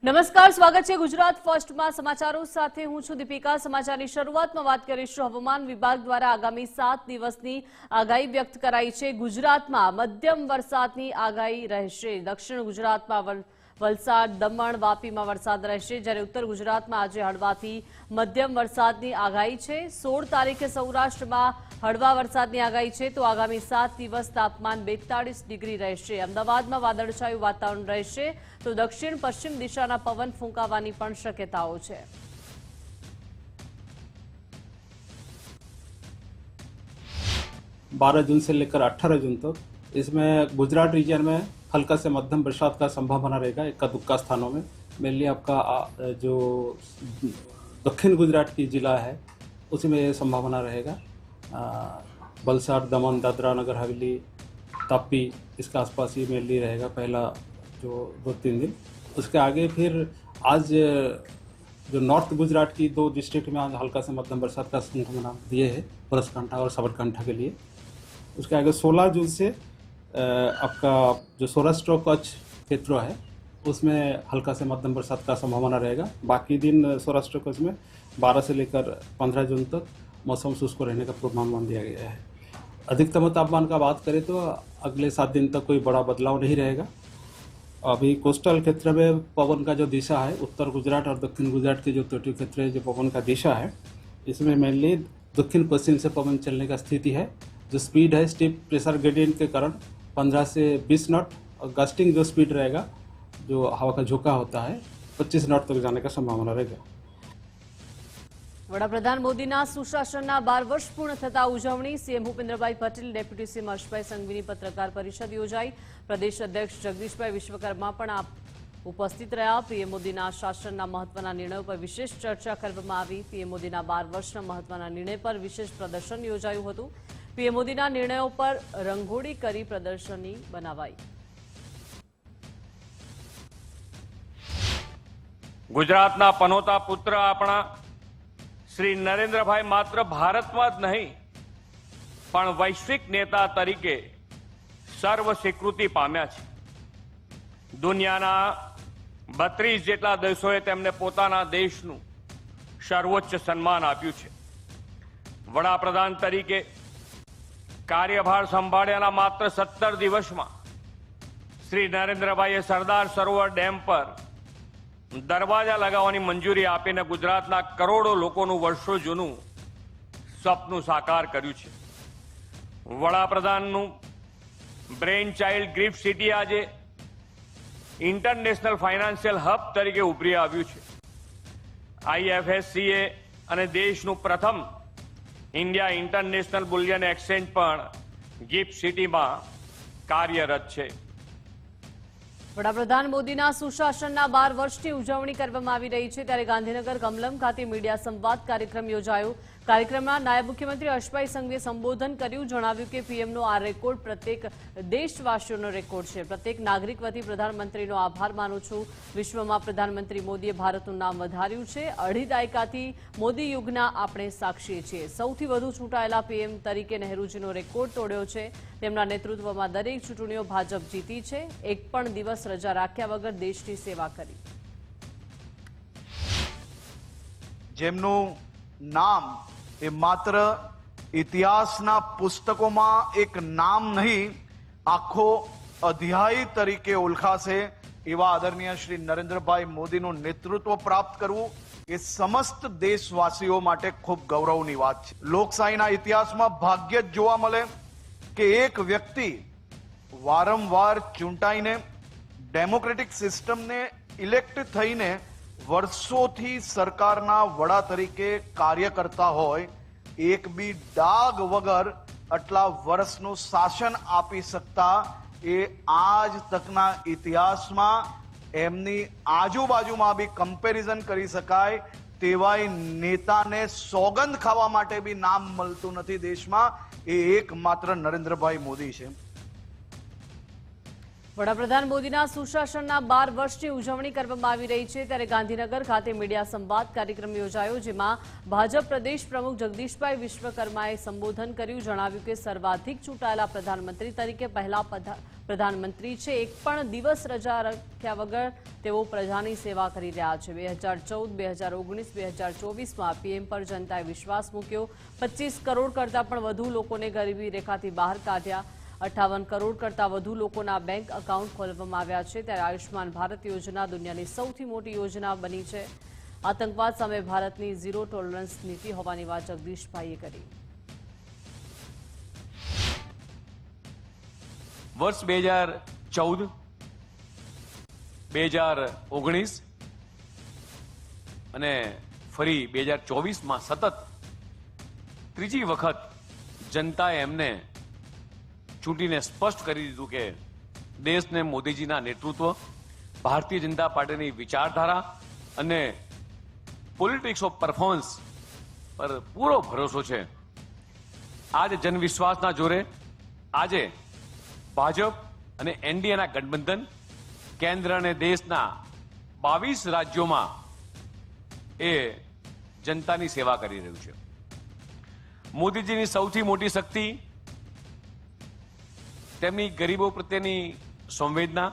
નમસ્કાર, સ્વાગત છે ગુજરાત ફર્સ્ટમાં સમાચારો સાથે હું છું દીપિકા। સમાચારની શરૂઆતમાં વાત કરીશું હવામાન વિભાગ દ્વારા આગામી 7 દિવસની આગાહી વ્યક્ત કરાઈ છે। ગુજરાતમાં મધ્યમ વરસાદની આગાહી રહેશે। દક્ષિણ ગુજરાતમાં વલસાડ, દમણ, વાપીમાં વરસાદ રહેશે, જ્યારે ઉત્તર ગુજરાતમાં આજે હળવાથી મધ્યમ વરસાદની આગાહી છે। 16 તારીખે સૌરાષ્ટ્રમાં હળવા વરસાદની આગાહી છે, તો આગામી 7 દિવસ તાપમાન 42 ડિગ્રી રહેશે। અમદાવાદમાં વાદળછાયું વાતાવરણ રહેશે, તો દક્ષિણ પશ્ચિમ દિશાના પવન ફૂંકાવાની પણ શક્યતાઓ છે। बारह जून से लेकर 18 जून तक इसमें गुजरात रीजन में हल्का से मध्यम बरसात का संभावना रहेगा। इक्का दुक्का स्थानों में मेनली आपका जो दक्षिण गुजरात की जिला है उसमें संभावना रहेगा। वलसाड, दमन, दादरा नगर हवेली, तापी इसके आसपास ही मेनली रहेगा पहला जो 2-3 दिन। उसके आगे फिर आज जो नॉर्थ गुजरात की 2 डिस्ट्रिक्ट में आज हल्का से मध्यम बरसात का संभावना दिए है, बनासकांठा और साबरकांठा के लिए। उसके आगे 16 जून से आपका जो सौराष्ट्र कच्छ क्षेत्र है उसमें हल्का से मध्यम बरसात का संभावना रहेगा। बाकी दिन सौराष्ट्र कच्छ में 12 से लेकर 15 जून तक मौसम शुष्क रहने का पूर्वानुमान दिया गया है। अधिकतम तापमान का बात करें तो अगले 7 दिन तक कोई बड़ा बदलाव नहीं रहेगा। अभी कोस्टल क्षेत्र में पवन का जो दिशा है, उत्तर गुजरात और दक्षिण गुजरात के जो तटीय क्षेत्र है, जो पवन का दिशा है, इसमें मेनली दक्षिण पश्चिम से पवन चलने का स्थिति है। जो स्पीड है स्टीप प्रेशर ग्रेडियंट के कारण 15 से 20 नॉट, और गस्टिंग जो स्पीड रहेगा, जो हवा का झोंका होता है, 25 नॉट तक जाने का संभावना रहेगा। વડાપ્રધાન મોદીના સુશાસનના 12 વર્ષ પૂર્ણ થતા ઉજવણી। CM Bhupendrabhai Patel, deputy CM Harshbhai સંઘવીની પત્રકાર પરિષદ યોજાઈ। પ્રદેશ અધ્યક્ષ જગદીશભાઈ વિશ્વકર્મા પણ ઉપસ્થિત રહ્યા। પીએમ મોદીના શાસનના મહત્વના નિર્ણયો પર વિશેષ ચર્ચા કરવામાં આવી। પીએમ મોદીના 12 વર્ષના મહત્વના નિર્ણય પર વિશેષ પ્રદર્શન યોજાયું હતું। પીએમ મોદીના નિર્ણયો પર રંગોળી કરી પ્રદર્શની બનાવાઈ। ગુજરાતના પનોતા પુત્ર આપણા શ્રી નરેન્દ્રભાઈ માત્ર ભારતમાં જ નહીં પણ વૈશ્વિક નેતા તરીકે સર્વ સ્વીકૃતિ પામ્યા છે। દુનિયાના 32 જેટલા દેશોએ તેમને પોતાના દેશનું સર્વોચ્ચ સન્માન આપ્યું છે। વડાપ્રધાન તરીકે કાર્યભાર સંભાળ્યાના માત્ર 17 દિવસમાં શ્રી નરેન્દ્રભાઈએ સરદાર સરોવર ડેમ પર દરવાજા લગાવવાની મંજૂરી આપીને ગુજરાતના કરોડો લોકોનું વર્ષો જૂનું સપનું સાકાર કર્યું છે। વડાપ્રધાનનું બ્રેઇન ચાઇલ્ડ ગિફ્ટ સિટી આજે ઇન્ટરનેશનલ ફાઇનાન્શિયલ હબ તરીકે ઉભરી આવ્યું છે। IFSCA અને દેશનું પ્રથમ ઇન્ડિયા ઇન્ટરનેશનલ બુલિયન એક્સચેન્જ પણ ગિફ્ટ સિટીમાં કાર્યરત છે। વડાપ્રધાન મોદીના સુશાસનના 12 વર્ષની ઉજવણી કરવામાં આવી રહી છે, ત્યારે ગાંધીનગર કમલમ ખાતે મીડિયા સંવાદ કાર્યક્રમ યોજાયો। કાર્યક્રમમાં નાયબ મુખ્યમંત્રી હર્ષભાઈ સંઘવીએ સંબોધન કર્યું। જણાવ્યું કે પીએમનો આ રેકોર્ડ પ્રત્યેક દેશવાસીઓનો રેકોર્ડ છે। પ્રત્યેક નાગરિક વતી પ્રધાનમંત્રીનો આભાર માનું છું। વિશ્વમાં પ્રધાનમંત્રી મોદીએ ભારતનું નામ વધાર્યું છે। અઢી દાયકાથી મોદી યુગના આપણે સાક્ષી છીએ। સૌથી વધુ ચૂંટાયેલા પીએમ તરીકે નહેરુજીનો રેકોર્ડ તોડ્યો છે। તેમના નેતૃત્વમાં દરેક ચૂંટણીઓ ભાજપ જીતી છે। એક પણ દિવસ રજા રાખ્યા વગર દેશની સેવા કરી। જેમનું નામ એ માત્ર ઇતિહાસના પુસ્તકોમાં એક નામ નહીં, આખો અધ્યાય તરીકે ઓળખાશે એવા આદરણીય શ્રી નરેન્દ્રભાઈ મોદીનું નેતૃત્વ પ્રાપ્ત કરવું એ સમસ્ત દેશવાસીઓ માટે ખૂબ ગૌરવની વાત છે। લોકશાહીના ઇતિહાસમાં ભાગ્ય જ જોવા મળે કે એક વ્યક્તિ વારંવાર ચૂંટાઈને ડેમોક્રેટિક સિસ્ટમને ઇલેક્ટ થઈને વર્ષોથી સરકારના વડા તરીકે કાર્ય કરતા હોય, એક બી ડાગ વગર આટલા વર્ષનું શાસન આપી શકતા એ આજ તકના ઇતિહાસમાં એમની આજુબાજુમાં બી કમ્પેરિઝન કરી શકાય તેવાય નેતાને સોગંદ ખાવા માટે બી નામ મળતું નથી દેશમાં, એ એકમાત્ર નરેન્દ્રભાઈ મોદી છે। વડાપ્રધાન મોદીના સુશાસનના 12 વર્ષની ઉજવણી કરવામાં આવી રહી છે, ત્યારે ગાંધીનગર ખાતે મીડિયા સંવાદ કાર્યક્રમ યોજાયો, જેમાં ભાજપ પ્રદેશ પ્રમુખ જગદીશભાઈ વિશ્વકર્માએ સંબોધન કર્યું। જણાવ્યું કે સર્વાધિક ચૂંટાયેલા પ્રધાનમંત્રી તરીકે પહેલા પ્રધાનમંત્રી છે. એક પણ દિવસ રજા રાખ્યા વગર તેઓ પ્રજાની સેવા કરી રહ્યા છે. 2014, 2019, 2024માં પીએમ પર જનતાએ વિશ્વાસ મૂક્યો. 25 કરોડ કરતાં પણ વધુ લોકોને ગરીબી રેખાથી બહાર કાઢ્યા. 58 કરોડ કરતાં વધુ લોકોના બેંક એકાઉન્ટ ખોલવામાં આવ્યા છે. ત્યારે આયુષ્માન ભારત યોજના દુનિયાની સૌથી મોટી યોજના બની છે. આતંકવાદ સામે ભારતની ઝીરો ટોલરન્સ નીતિ હોવાની વાત જગદીશભાઈએ કરી. વર્ષ 2014, 2019 અને ફરી 2024માં સતત ત્રીજી વખત જનતાએ એમને ચૂંટીને સ્પષ્ટ કરી દીધું કે દેશને મોદીજીના નેતૃત્વ, ભારતીય જનતા પાર્ટીની વિચારધારા અને પોલિટિક્સ ઓફ પરફોર્મન્સ પર પૂરો ભરોસો છે. આજે જનવિશ્વાસના જોરે આજે ભાજપ અને એનડીએના ગઠબંધન કેન્દ્ર અને દેશના 22 રાજ્યોમાં એ જનતાની સેવા કરી રહ્યું છે. મોદીજીની સૌથી મોટી શક્તિ તેમની ગરીબો પ્રત્યેની સંવેદના.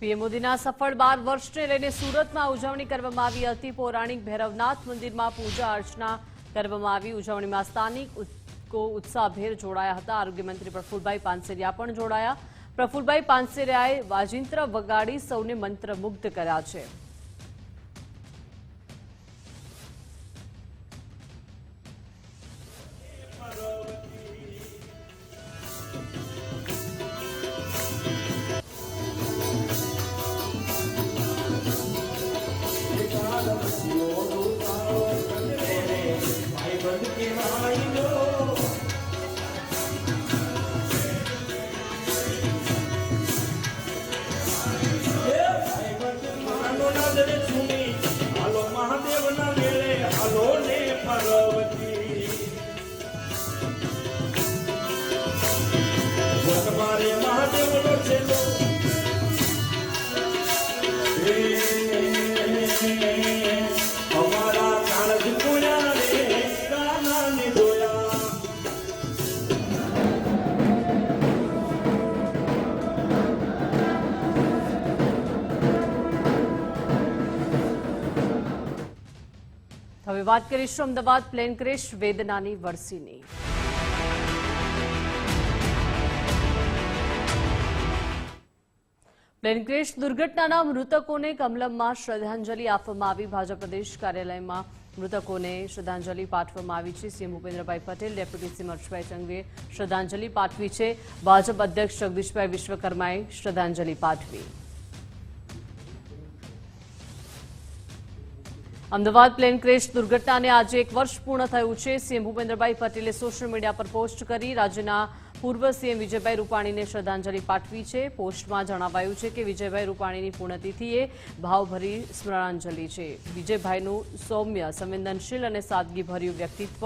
પીએમ મોદીના સફળ 12 વર્ષને લઈને સુરતમાં ઉજવણી કરવામાં આવી હતી. પૌરાણિક ભૈરવનાથ મંદિરમાં પૂજા અર્ચના કરવામાં આવી. ઉજવણીમાં સ્થાનિકો ઉત્સાહભેર જોડાયા હતા. આરોગ્ય મંત્રી પ્રફુલભાઈ પાનસેરિયા પણ જોડાયા. પ્રફુલભાઈ પાનસેરિયાએ વાજિંત્ર વગાડી સૌને મંત્રમુગ્ધ કર્યા છે. હવે વાત કરીશું અમદાવાદ પ્લેન ક્રેશ વેદનાની વરસીની. પ્લેન ક્રેશ દુર્ઘટનાના મૃતકોને કમલમમાં શ્રદ્ધાંજલિ આપવામાં આવી. ભાજપ પ્રદેશ કાર્યાલયમાં મૃતકોને શ્રદ્ધાંજલિ પાઠવવામાં આવી છે. CM Bhupendrabhai Patel, deputy CM Harshbhai સંઘવીએ શ્રદ્ધાંજલિ પાઠવી છે. ભાજપ અધ્યક્ષ જગદીશભાઈ વિશ્વકર્માએ શ્રદ્ધાંજલિ પાઠવી. અમદાવાદ પ્લેન ક્રેશ દુર્ઘટનાને આજે 1 વર્ષ પૂર્ણ થયું છે. સીએમ ભૂપેન્દ્રભાઈ પટેલે સોશિયલ મીડિયા પર પોસ્ટ કરી રાજ્યના પૂર્વ સીએમ વિજયભાઈ રૂપાણીને શ્રદ્ધાંજલિ પાઠવી છે. પોસ્ટમાં જણાવાયું છે કે વિજયભાઈ રૂપાણીની પુણ્યતિથિએ ભાવભરી સ્મરણાંજલિ છે. વિજયભાઈનું સૌમ્ય, સંવેદનશીલ અને સાદગીભર્યું વ્યક્તિત્વ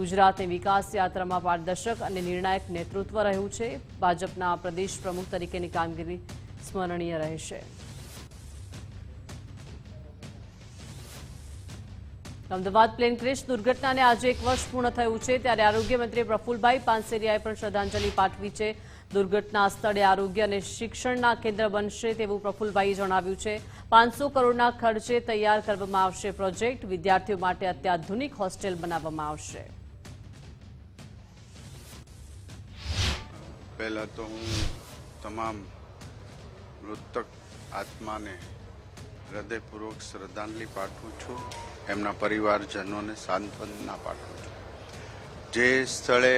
ગુજરાતની વિકાસ યાત્રામાં પારદર્શક અને નિર્ણાયક નેતૃત્વ રહ્યું છે. ભાજપના પ્રદેશ પ્રમુખ તરીકેની કામગીરી સ્મરણીય રહેશે. અમદાવાદ પ્લેન ક્રેશ દુર્ઘટનાને આજે 1 વર્ષ પૂર્ણ થયું છે. ત્યારે આરોગ્ય મંત્રી પ્રફુલભાઈ પાનસેરિયાએ પણ શ્રદ્ધાંજલિ પાઠવી છે. દુર્ઘટના સ્થળે આરોગ્ય અને શિક્ષણના કેન્દ્ર બનશે તેવું પ્રફુલભાઈએ જણાવ્યું છે. 500 કરોડના ખર્ચે તૈયાર કરવામાં આવશે પ્રોજેક્ટ. વિદ્યાર્થીઓ માટે અત્યાધુનિક હોસ્ટેલ બનાવવામાં આવશે. પહેલા તો હું તમામ મૃતક આત્માને હૃદયપૂર્વક શ્રદ્ધાંજલિ પાઠવું છું. એમના પરિવારજનોને સાંત્વના પાઠવું છું. જે સ્થળે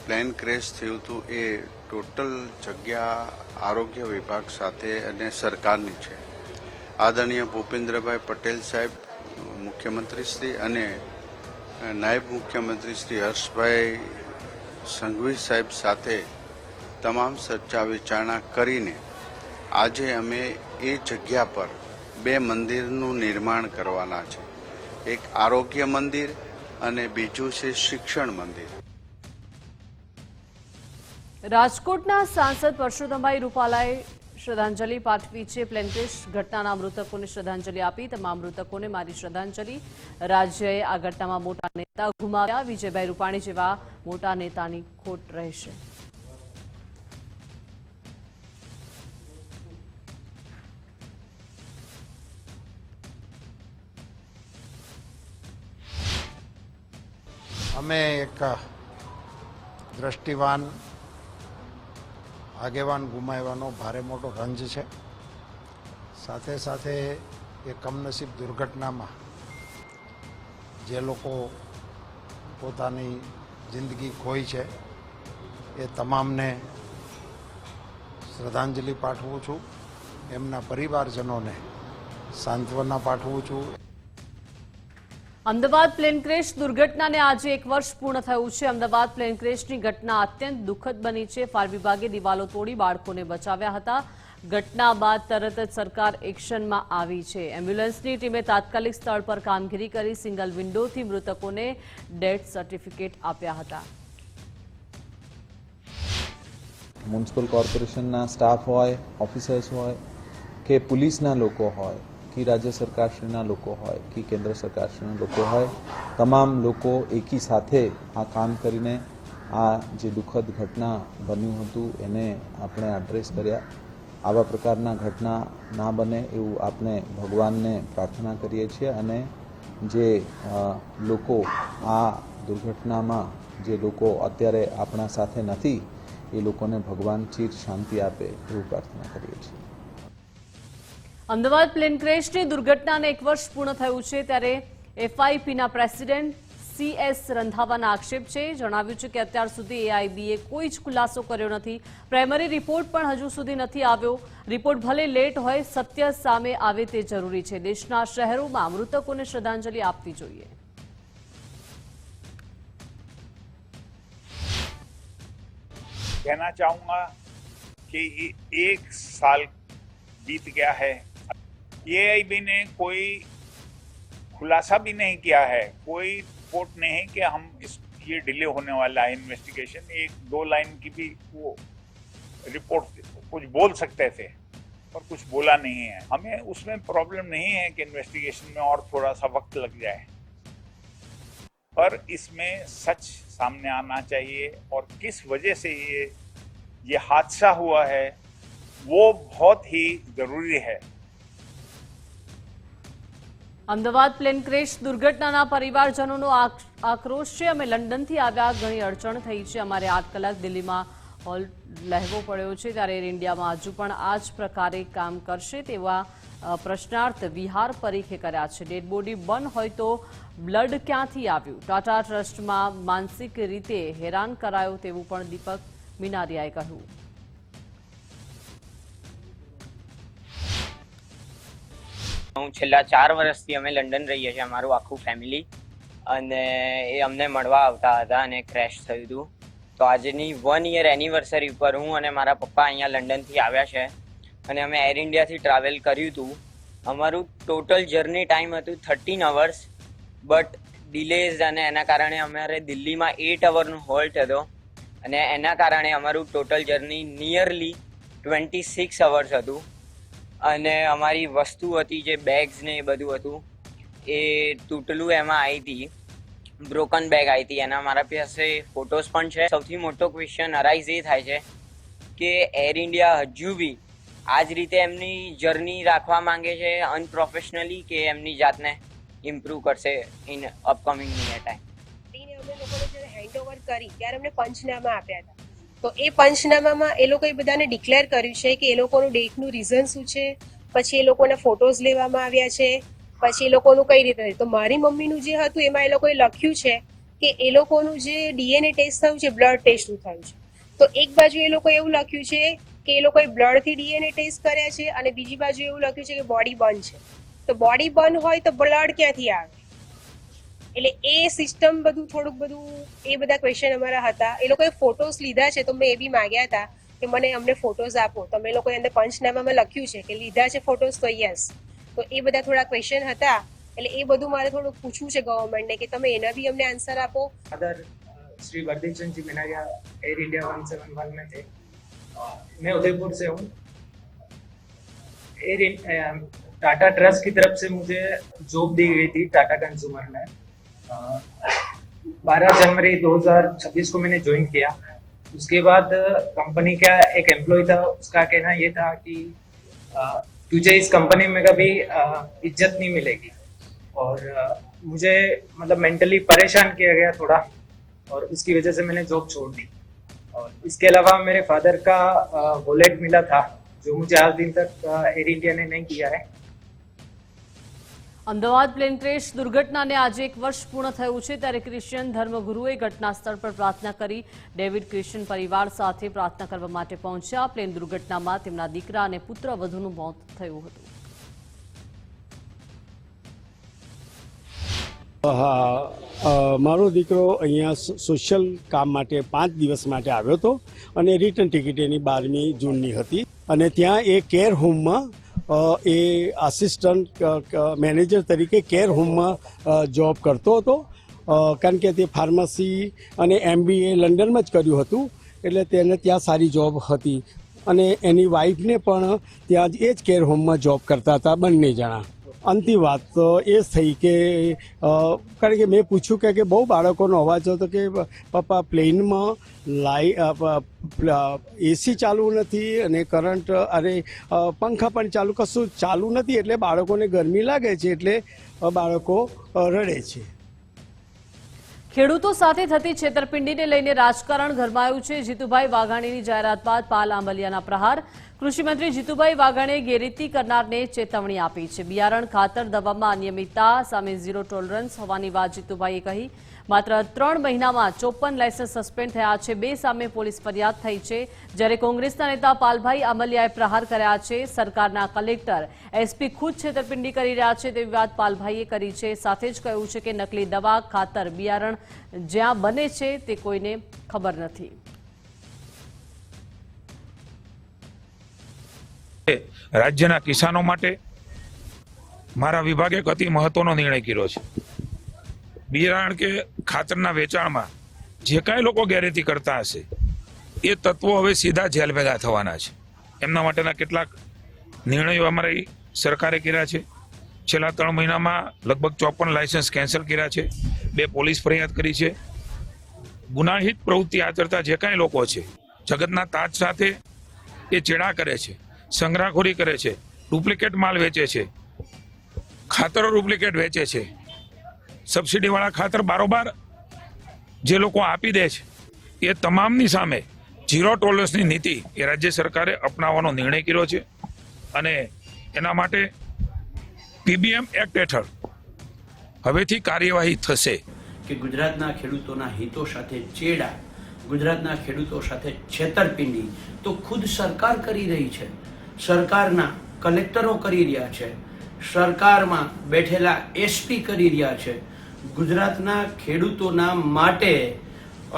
પ્લેન ક્રેશ થયું હતું એ ટોટલ જગ્યા આરોગ્ય વિભાગ સાથે અને સરકારની છે. આદરણીય ભૂપેન્દ્રભાઈ પટેલ સાહેબ મુખ્યમંત્રી શ્રી અને નાયબ મુખ્યમંત્રી શ્રી હર્ષભાઈ સંઘવી સાહેબ સાથે તમામ ચર્ચા વિચારણા કરીને આજે અમે એ જગ્યા પર 2 મંદિરનું નિર્માણ કરવાના છે. એક આરોગ્ય મંદિર અને બીજું છે શિક્ષણ મંદિર. રાજકોટના સાંસદ પરસોત્તમભાઈ રૂપાલાએ શ્રદ્ધાંજલિ પાઠવી છે. પ્લેન ક્રેશ ઘટનાના મૃતકોને શ્રદ્ધાંજલિ આપી. તમામ મૃતકોને મારી શ્રદ્ધાંજલિ. રાજ્યએ આ ઘટનામાં મોટા નેતા ગુમાવ્યા. વિજયભાઈ રૂપાણી જેવા મોટા નેતાની ખોટ રહેશે. અમે એક દ્રષ્ટિવાન આગેવાન ગુમાવવાનો ભારે મોટો રંજ છે. સાથે સાથે એ કમનસીબ દુર્ઘટનામાં જે લોકો પોતાની જિંદગી ખોઈ છે એ તમામને શ્રદ્ધાંજલિ પાઠવું છું. એમના પરિવારજનોને સાંત્વના પાઠવું છું. અમદાવાદ પ્લેન ક્રેશ દુર્ઘટનાને આજે 1 વર્ષ પૂર્ણ થયું છે. અમદાવાદ પ્લેન ક્રેશની ઘટના અત્યંત દુઃખદ બની છે. ફાયર વિભાગે દિવાલો તોડી બાળકોને બચાવ્યા હતા. ઘટના બાદ તરત જ સરકાર એક્શનમાં આવી છે. એમ્બ્યુલન્સની ટીમે તાત્કાલિક સ્થળ પર કામગીરી કરી સિંગલ વિન્ડોથી મૃતકોને ડેથ સર્ટિફિકેટ આપ્યા હતા. મ્યુનિસિપલ કોર્પોરેશનના સ્ટાફ હોય, ઓફિસર્સ હોય કે પોલીસના લોકો હોય કે રાજ્ય સરકારશ્રીના લોકો હોય કે કેન્દ્ર સરકારશ્રીના લોકો હોય, તમામ લોકો એકી સાથે આ કામ કરીને આ જે દુઃખદ ઘટના બન્યું હતું એને આપણે એડ્રેસ કર્યા. આવા પ્રકારના ઘટના ના બને એવું આપણે ભગવાનને પ્રાર્થના કરીએ છીએ અને જે લોકો આ દુર્ઘટનામાં જે લોકો અત્યારે આપણા સાથે નથી એ લોકોને ભગવાન ચીર શાંતિ આપે એવું પ્રાર્થના કરીએ છીએ. અમદાવાદ પ્લેન ક્રેશની દુર્ઘટનાને 1 વર્ષ પૂર્ણ થયું છે ત્યારે એફઆઈપીના પ્રેસિડેન્ટ CS રંધાવાના આક્ષેપ છે. જણાવ્યું છે કે અત્યાર સુધી એઆઈબીએ કોઈ જ ખુલાસો કર્યો નથી. પ્રાઇમરી રિપોર્ટ પણ હજુ સુધી નથી આવ્યો. રિપોર્ટ ભલે લેટ હોય, સત્ય સામે આવે તે જરૂરી છે. દેશના શહેરોમાં મૃતકોને શ્રદ્ધાંજલિ આપવી જોઈએ. कहना चाहूंगा कि 1 साल बीत गया है, एआईबी ने कोई खुलासा भी नहीं किया है, कोई रिपोर्ट नहीं कि हम ये डिले होने वाला है इन्वेस्टिगेशन. 1-2 लाइन की भी वो रिपोर्ट कुछ बोल सकते थे पर कुछ बोला नहीं है. हमें उसमें प्रॉब्लम नहीं है कि इन्वेस्टिगेशन में और थोड़ा सा वक्त लग जाए, पर इसमें सच सामने आना चाहिए और किस वजह से ये हादसा हुआ है वो बहुत ही जरूरी है. અમદાવાદ પ્લેન ક્રેશ દુર્ઘટનાના પરિવારજનોનો આક્રોશ છે. અમે લંડનથી આવ્યા, ઘણી અડચણ થઈ છે, અમારે 8 કલાક દિલ્હીમાં હોલ્ડ લેવો પડ્યો છે, ત્યારે એર ઇન્ડિયામાં હજુ પણ આ જ પ્રકારે કામ કરશે તેવા પ્રશ્નાર્થ વિહાર પરીખે કર્યા છે. ડેડ બોડી બંધ હોય તો બ્લડ ક્યાંથી આવ્યું? ટાટા ટ્રસ્ટમાં માનસિક રીતે હેરાન કરાયો તેવું પણ દીપક મિનારિયાએ કહ્યું. હું છેલ્લા 4 વર્ષથી અમે લંડન રહીએ છીએ, અમારું આખું ફેમિલી, અને એ અમને મળવા આવતા હતા અને ક્રેશ થયું હતું. તો આજની 1 યર એનિવર્સરી ઉપર હું અને મારા પપ્પા અહીંયા લંડનથી આવ્યા છે અને અમે એર ઇન્ડિયાથી ટ્રાવેલ કર્યું હતું. અમારું ટોટલ જર્ની ટાઈમ હતું 13 અવર્સ, બટ ડિલેઝ અને એના કારણે અમારે દિલ્હીમાં 8 અવરનો હોલ્ટ હતો અને એના કારણે અમારું ટોટલ જર્ની નિયરલી 26 અવર્સ હતું. અને અમારી વસ્તુ હતી જે બેગ્સ ને એ બધું હતું એ તૂટેલું એમાં આવી હતી, બ્રોકન બેગ આવી હતી. એના મારા પાસે ફોટોસ પણ છે. સૌથી મોટો ક્વેશ્ચન અરાઇઝ એ થાય છે કે એર ઇન્ડિયા હજુ બી આ જ રીતે એમની જર્ની રાખવા માંગે છે અનપ્રોફેશનલી, કે એમની જાતને ઇમ્પ્રૂવ કરશે ઇન અપકમિંગ નિયર ટાઈમ. અમે લોકોને જ્યારે હેન્ડઓવર કરી ત્યારે અમને પંચનામા આપ્યા હતા. તો એ પંચનામામાં એ લોકોએ બધાને ડિક્લેર કર્યું છે કે એ લોકોનું ડેથનું રીઝન શું છે, પછી એ લોકોના ફોટોઝ લેવામાં આવ્યા છે, પછી એ લોકોનું કઈ રીતે. તો મારી મમ્મીનું જે હતું એમાં એ લોકોએ લખ્યું છે કે એ લોકોનું જે DNA ટેસ્ટ થયું છે, બ્લડ ટેસ્ટનું થયું છે. તો એક બાજુ એ લોકોએ એવું લખ્યું છે કે એ લોકોએ બ્લડથી DNA ટેસ્ટ કર્યા છે અને બીજી બાજુ એવું લખ્યું છે કે બોડી બંધ છે. તો બોડી બંધ હોય તો બ્લડ ક્યાંથી આવે? એટલે એ સિસ્ટમ બધું થોડુંક બધું એ બધા ક્વેશ્ચન અમારા હતા. એ લોકોએ ફોટોસ લીધા છે તો મેં એ બી માગ્યા હતા કે મને અમને ફોટોઝ આપો. તમે લોકોએ અંદર પંચનામામાં લખ્યું છે કે લીધા છે ફોટોસ, તો યસ. તો એ બધા થોડા ક્વેશ્ચન હતા, એટલે એ બધું મારે થોડુંક પૂછવું છે ગવર્મેન્ટને કે તમે એના બી અમને આન્સર આપો. Other Shri वर्दीप Chand ji मिनारिया air India 171 में थे. मैं उदयपुर से हूँ. टाटा ट्रस्ट की तरफ से मुझे जॉब दी गई थी टाटा कंज्यूमर में. 12 जनवरी 2026 को मैंने ज्वाइन किया. उसके बाद कंपनी का एक एम्प्लॉय था, उसका कहना ये था कि तुझे इस कंपनी में कभी इज्जत नहीं मिलेगी, और मुझे मतलब मेंटली परेशान किया गया थोड़ा और उसकी वजह से मैंने जॉब छोड़ दी। और इसके अलावा मेरे फादर का वॉलेट मिला था जो मुझे आज दिन तक एयर इंडिया ने नहीं किया है। અમદાવાદ પ્લેન ક્રેશ દુર્ઘટનાને આજે 1 વર્ષ પૂર્ણ થયું છે, ત્યારે ક્રિશ્ચિયન ધર્મગુરુએ ઘટના સ્થળ પર પ્રાર્થના કરી ડેવિડ ક્રિશ્ચિયન પરિવાર સાથે પ્રાર્થના કરવા માટે પહોંચ્યા. પ્લેન દુર્ઘટનામાં તેમના દીકરા અને પુત્રવધૂનું મોત થયું હતું. મારો દીકરો અહીંયા સોશિયલ કામ માટે 5 દિવસ માટે આવ્યો હતો અને રિટર્ન ટિકિટ એની 12મી જૂનની હતી અને ત્યાં એ કેર હોમમાં એ આસિસ્ટન્ટ મેનેજર તરીકે કેર હોમમાં જોબ કરતો હતો, કારણ કે તે ફાર્મસી અને MBA લંડનમાં જ કર્યું હતું એટલે તેને ત્યાં સારી જોબ હતી અને એની વાઈફને પણ ત્યાં એ જ કેર હોમમાં જોબ કરતા હતા બંને જણા. અંતિમ વાત તો એ થઈ કે કારણ કે મેં પૂછ્યું કે બહુ બાળકોનો અવાજ હતો કે પપ્પા પ્લેનમાં એસી ચાલુ નથી અને કરંટ અરે પંખા પણ કશું ચાલુ નથી એટલે બાળકોને ગરમી લાગે છે એટલે બાળકો રડે છે. ખેડૂતો સાથે થતી છેતરપિંડીને લઈને રાજકારણ ગરમાયું છે. જીતુભાઈ વાઘાણીની જાહેરાત બાદ પાલ આંબલિયાના પ્રહાર. કૃષિમંત્રી જીતુભાઈ વાઘાણીએ ગેરરીતિ કરનારને ચેતવણી આપી છે. બિયારણ ખાતર દવામાં અનિયમિતતા સામે ઝીરો ટોલરન્સ હોવાની વાત જીતુભાઈએ કહી. માત્ર 3 મહિનામાં 54 લાયસન્સ સસ્પેન્ડ થયા છે. 2 સામે પોલીસ ફરિયાદ થઈ છે. જ્યારે કોંગ્રેસના નેતા પાલભાઈ આંબલિયાએ પ્રહાર કર્યા છે. સરકારના કલેક્ટર SP ખુદ છેતરપિંડી કરી રહ્યા છે તેવી વાત પાલભાઈએ કરી છે. સાથે જ કહ્યું છે કે નકલી દવા ખાતર બિયારણ જ્યાં બને છે તે કોઈને ખબર નથી. રાજ્યના કિસાનો માટે મારા વિભાગે એક અતિ મહત્વનો નિર્ણય કર્યો છે. બિયારણ કે ખાતરના વેચાણમાં જે કાંઈ લોકો ગેરરીતિ કરતા હશે એ તત્વો હવે સીધા જેલ ભેગા થવાના છે. એમના માટેના કેટલાક નિર્ણયો અમારી સરકારે કર્યા છે. છેલ્લા 3 મહિનામાં લગભગ 54 લાયસન્સ કેન્સલ કર્યા છે. 2 પોલીસ ફરિયાદ કરી છે. ગુનાહિત પ્રવૃત્તિ આચરતા જે કાંઈ લોકો છે, જગતના તાજ સાથે એ ચેડા કરે છે, સંગ્રહખોરી કરે છે, ડુપ્લિકેટ માલ વેચે છે, ખાતરો ડુપ્લિકેટ વેચે છે, સબસિડીવાળા ખાતર બારોબાર જે લોકો આપી દે છે, એ તમામની સામે ઝીરો ટોલરન્સની નીતિ એ રાજ્ય સરકારે અપનાવવાનો નિર્ણય કર્યો છે અને એના માટે PBM એક્ટ હેઠળ હવેથી કાર્યવાહી થશે. કે ગુજરાતના ખેડૂતોના હિતો સાથે ચેડા, ગુજરાતના ખેડૂતો સાથે છેતરપિંડી તો ખુદ સરકાર કરી રહી છે. સરકારના કલેક્ટરો કરી રહ્યા છે, સરકારમાં બેઠેલા SP કરી રહ્યા છે. ગુજરાતના ખેડૂતોના માટે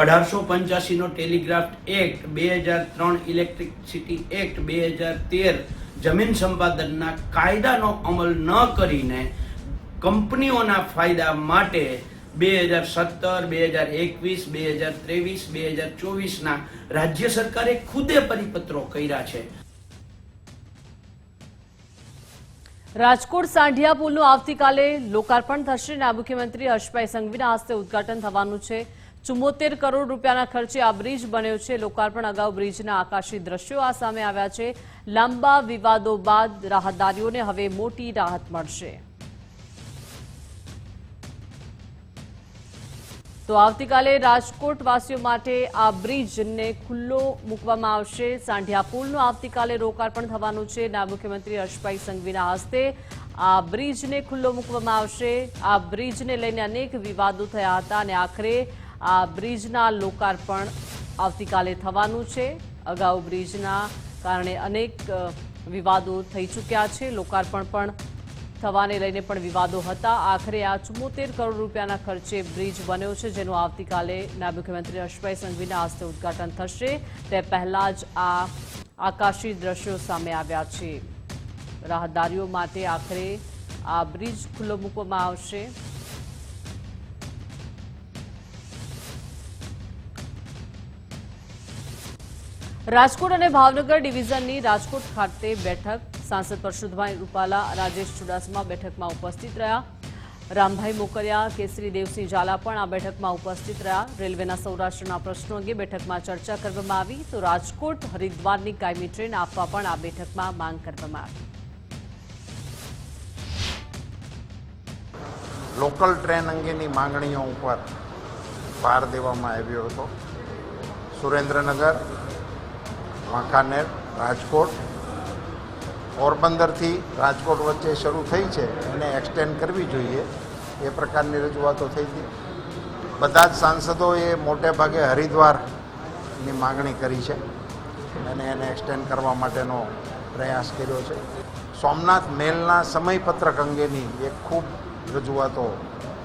1885નો ટેલિગ્રાફ એક્ટ, 2003 ઇલેક્ટ્રિસિટી એક્ટ, 2013 જમીન સંપાદનના કાયદાનો અમલ ન કરીને કંપનીઓના ફાયદા માટે 2017, 2021, 2023, 2024ના રાજ્ય સરકારે ખુદે પરિપત્રો કર્યા છે. રાજકોટ સાંઢિયા પુલનું આવતીકાલે લોકાર્પણ થશે. નાયબ મુખ્યમંત્રી હર્ષભાઈ સંઘવીના હસ્તે ઉદ્ઘાટન થવાનું છે. 74 કરોડ રૂપિયાના ખર્ચે આ બ્રિજ બન્યો છે. લોકાર્પણ અગાઉ બ્રિજના આકાશી દ્રશ્યો આ સામે આવ્યા છે. લાંબા વિવાદો બાદ રાહદારીઓને હવે મોટી રાહત મળશે. તો આવતીકાલે રાજકોટવાસીઓ માટે આ બ્રિજને ખુલ્લો મૂકવામાં આવશે. સાંઢિયા પુલનું આવતીકાલે લોકાર્પણ થવાનું છે. નાયબ મુખ્યમંત્રી હર્ષભાઈ સંઘવીના હસ્તે આ બ્રિજને ખુલ્લો મૂકવામાં આવશે. આ બ્રિજને લઈને અનેક વિવાદો થયા હતા અને આખરે આ બ્રિજના લોકાર્પણ આવતીકાલે થવાનું છે. અગાઉ બ્રિજના કારણે અનેક વિવાદો થઈ ચૂક્યા છે. લોકાર્પણ પણ થવાને લઈને પણ વિવાદો હતા. આખરે આ 74 કરોડ રૂપિયાના ખર્ચે બ્રિજ બન્યો છે, જેનું આવતીકાલે નાયબ મુખ્યમંત્રી હર્ષભાઈ સંઘવીના હસ્તે ઉદ્ઘાટન થશે. તે પહેલા જ આ આકાશી દ્રશ્યો સામે આવ્યા છે. રાહદારીઓ માટે આખરે આ બ્રિજ ખુલ્લો મૂકવામાં આવશે. રાજકોટ અને ભાવનગર ડિવિઝનની રાજકોટ ખાતે બેઠક. સાંસદ પરશુભાઈ રૂપાલા, રાજેશ ચુડાસમા બેઠકમાં ઉપસ્થિત રહ્યા. રામભાઈ મોકરિયા, કેસરી દેવસિંહ ઝાલા પણ આ બેઠકમાં ઉપસ્થિત રહ્યા. રેલવેના સૌરાષ્ટ્રના પ્રશ્નો અંગે બેઠકમાં ચર્ચા કરવામાં આવી. તો રાજકોટ હરિદ્વારની કાયમી ટ્રેન આપવા પણ આ બેઠકમાં માંગ કરવામાં આવી. લોકલ ટ્રેન અંગેની માંગણીઓ ઉપર ભાર દેવામાં આવ્યો હતો. સુરેન્દ્રનગર, વાંકાનેર, રાજકોટ, પોરબંદરથી રાજકોટ વચ્ચે શરૂ થઈ છે એને એક્સટેન્ડ કરવી જોઈએ એ પ્રકારની રજૂઆતો થઈ હતી. બધા જ સાંસદોએ મોટે ભાગે હરિદ્વારની માગણી કરી છે અને એને એક્સટેન્ડ કરવા માટેનો પ્રયાસ કર્યો છે. સોમનાથ મેલના સમયપત્રક અંગેની એક ખૂબ રજૂઆતો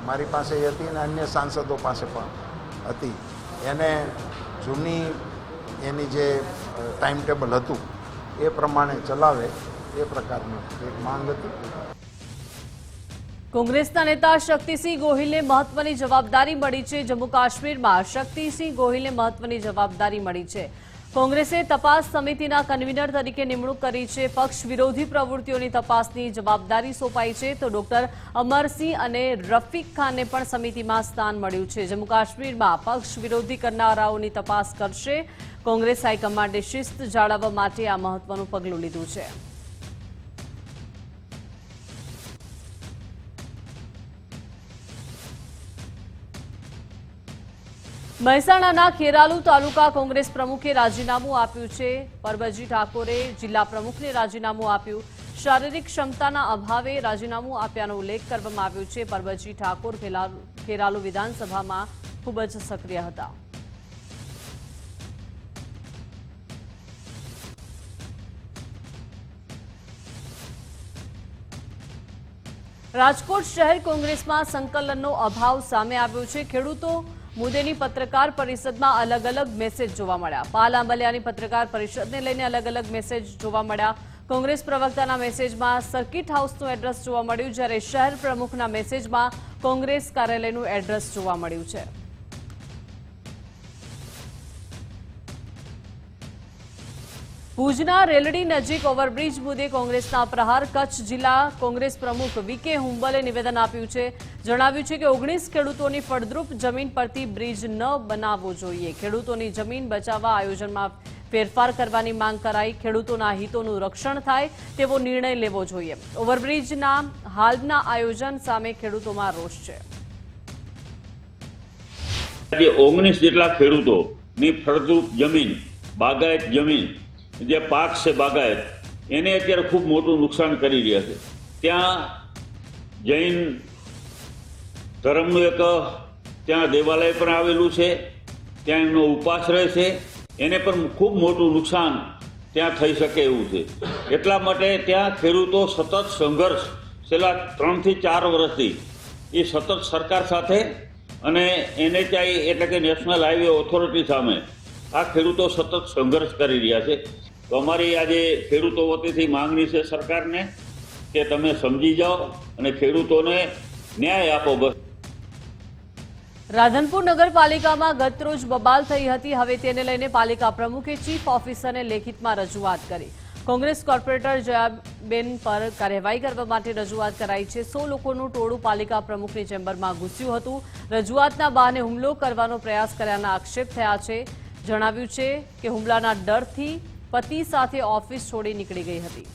મારી પાસે હતી અને અન્ય સાંસદો પાસે પણ હતી. એને જૂની એની જે ટાઈમ ટેબલ હતું એ પ્રમાણે ચલાવે એ પ્રકારની એક માંગ હતી. કોંગ્રેસના નેતા શક્તિસિંહ ગોહિલને મહત્વની જવાબદારી મળી છે. જમ્મુ કાશ્મીરમાં શક્તિસિંહ ગોહિલને મહત્વની જવાબદારી મળી છે. કોંગ્રેસે તપાસ સમિતિના કન્વીનર તરીકે નિમણૂક કરી છે. પક્ષ વિરોધી પ્રવૃત્તિઓની તપાસની જવાબદારી સોંપાઈ છે. તો ડોક્ટર અમરસિંહ અને રફીક ખાનને પણ સમિતિમાં સ્થાન મળ્યું છે. જમ્મુ કાશ્મીરમાં પક્ષ વિરોધી કરનારાઓની તપાસ કરશે. કોંગ્રેસ હાઈકમાન્ડે શિસ્ત જાળવવા માટે આ મહત્વનું પગલું લીધું છે. મહેસાણાના ખેરાલુ તાલુકા કોંગ્રેસ પ્રમુખે રાજીનામું આપ્યું છે. પરબતજી ઠાકોરે જિલ્લા પ્રમુખને રાજીનામું આપ્યું. શારીરિક ક્ષમતાના અભાવે રાજીનામું આપ્યાનો ઉલ્લેખ કરવામાં આવ્યો છે. પરબતજી ઠાકોર ખેરાલુ વિધાનસભામાં ખૂબ જ સક્રિય હતા. રાજકોટ શહેર કોંગ્રેસમાં સંકલનનો અભાવ સામે આવ્યો છે. ખેડૂતો મુદ્દેની પત્રકાર પરિષદમાં અલગ અલગ મેસેજ જોવા મળ્યા. પાલ આંબલિયાની પત્રકાર પરિષદને લઈને અલગ અલગ મેસેજ જોવા મળ્યા. કોંગ્રેસ પ્રવક્તાના મેસેજમાં સર્કિટ હાઉસનું એડ્રેસ જોવા મળ્યું, જ્યારે શહેર પ્રમુખના મેસેજમાં કોંગ્રેસ કાર્યાલયનું એડ્રેસ જોવા મળ્યું છે. ભુજના રેલડી નજીક ઓવરબ્રિજ મુદ્દે કોંગ્રેસના પ્રહાર. કચ્છ જિલ્લા કોંગ્રેસ પ્રમુખ વીકે હુંબલે નિવેદન આપ્યું છે. જણાવ્યું છે કે 19 ખેડૂતોની ફળદ્રુપ જમીન પરથી બ્રિજ ન બનાવવો જોઈએ. ખેડૂતોની જમીન બચાવવા આયોજનમાં ફેરફાર કરવાની માંગ કરાઈ. ખેડૂતોના હિતોનું રક્ષણ થાય તેવો નિર્ણય લેવો જોઈએ. ઓવરબ્રિજના હાલના આયોજન સામે ખેડૂતોમાં રોષ છે. 19 જેટલા ખેડૂતોની ફળદ્રુપ જમીન, બાગાયત જમીન, જે પાક છે બાગાયત, એને અત્યારે ખૂબ મોટું નુકસાન કરી રહ્યા છે. ત્યાં જૈન ધર્મનું એક ત્યાં દેવાલય પણ આવેલું છે, ત્યાં એમનો ઉપાશ્રય છે, એને પણ ખૂબ મોટું નુકસાન ત્યાં થઈ શકે એવું છે. એટલા માટે ત્યાં ખેડૂતો સતત સંઘર્ષ છેલ્લા 3 થી 4 વર્ષથી એ સતત સરકાર સાથે અને NHI એટલે કે નેશનલ હાઈવે ઓથોરિટી સામે આ ખેડૂતો સતત સંઘર્ષ કરી રહ્યા છે. તો અમારી આજે ખેડૂતો વતીથી માંગણી છે સરકારને કે તમે સમજી જાઓ અને ખેડૂતોને ન્યાય આપો. બસ. રાધનપુર નગરપાલિકામાં ગતરોજ બબાલ થઈ હતી. હવે તેને લઈને પાલિકા પ્રમુખે ચીફ ઓફિસરને લેખિતમાં રજૂઆત કરી. કોંગ્રેસ કોર્પોરેટર જયાબેન પર કાર્યવાહી કરવા માટે રજૂઆત કરાઈ છે. 100 લોકોનું ટોળું પાલિકા પ્રમુખની ચેમ્બરમાં ઘૂસ્યું હતું. રજૂઆતના બહાને હુમલો કરવાનો પ્રયાસ કર્યાના આક્ષેપ થયા છે. જણાવ્યું છે કે હુમલાના ડરથી પતિ સાથે ઓફિસ છોડી નીકળી ગઈ હતી.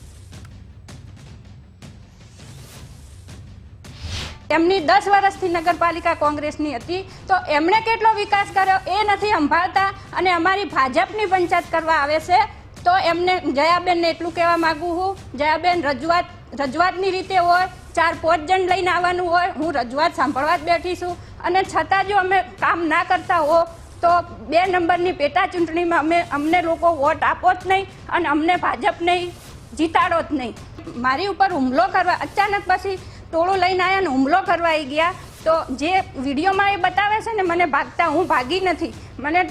એમની 10 વર્ષથી નગરપાલિકા કોંગ્રેસની હતી, તો એમણે કેટલો વિકાસ કર્યો એ નથી સંભાળતા અને અમારી ભાજપની પંચાયત કરવા આવે છે. તો એમને જયાબેનને એટલું કહેવા માંગુ છું, જયાબેન રજૂઆતની રીતે હોય, 4-5 જણ લઈને આવવાનું હોય, હું રજૂઆત સાંભળવા જ બેઠી છું. અને છતાં જો અમે કામ ના કરતા હો તો 2 નંબરની પેટા ચૂંટણીમાં અમને લોકો વોટ આપો જ નહીં અને અમને ભાજપ નહીં જીતાડો જ નહીં. મારી ઉપર હુમલો કરવા અચાનક પછી ટોળું લઈને આવ્યા ને હુમલો કરવા આવી ગયા. તો જે વિડીયોમાં એ બતાવે છે ને મને ભાગતા, હું ભાગી નથી. મને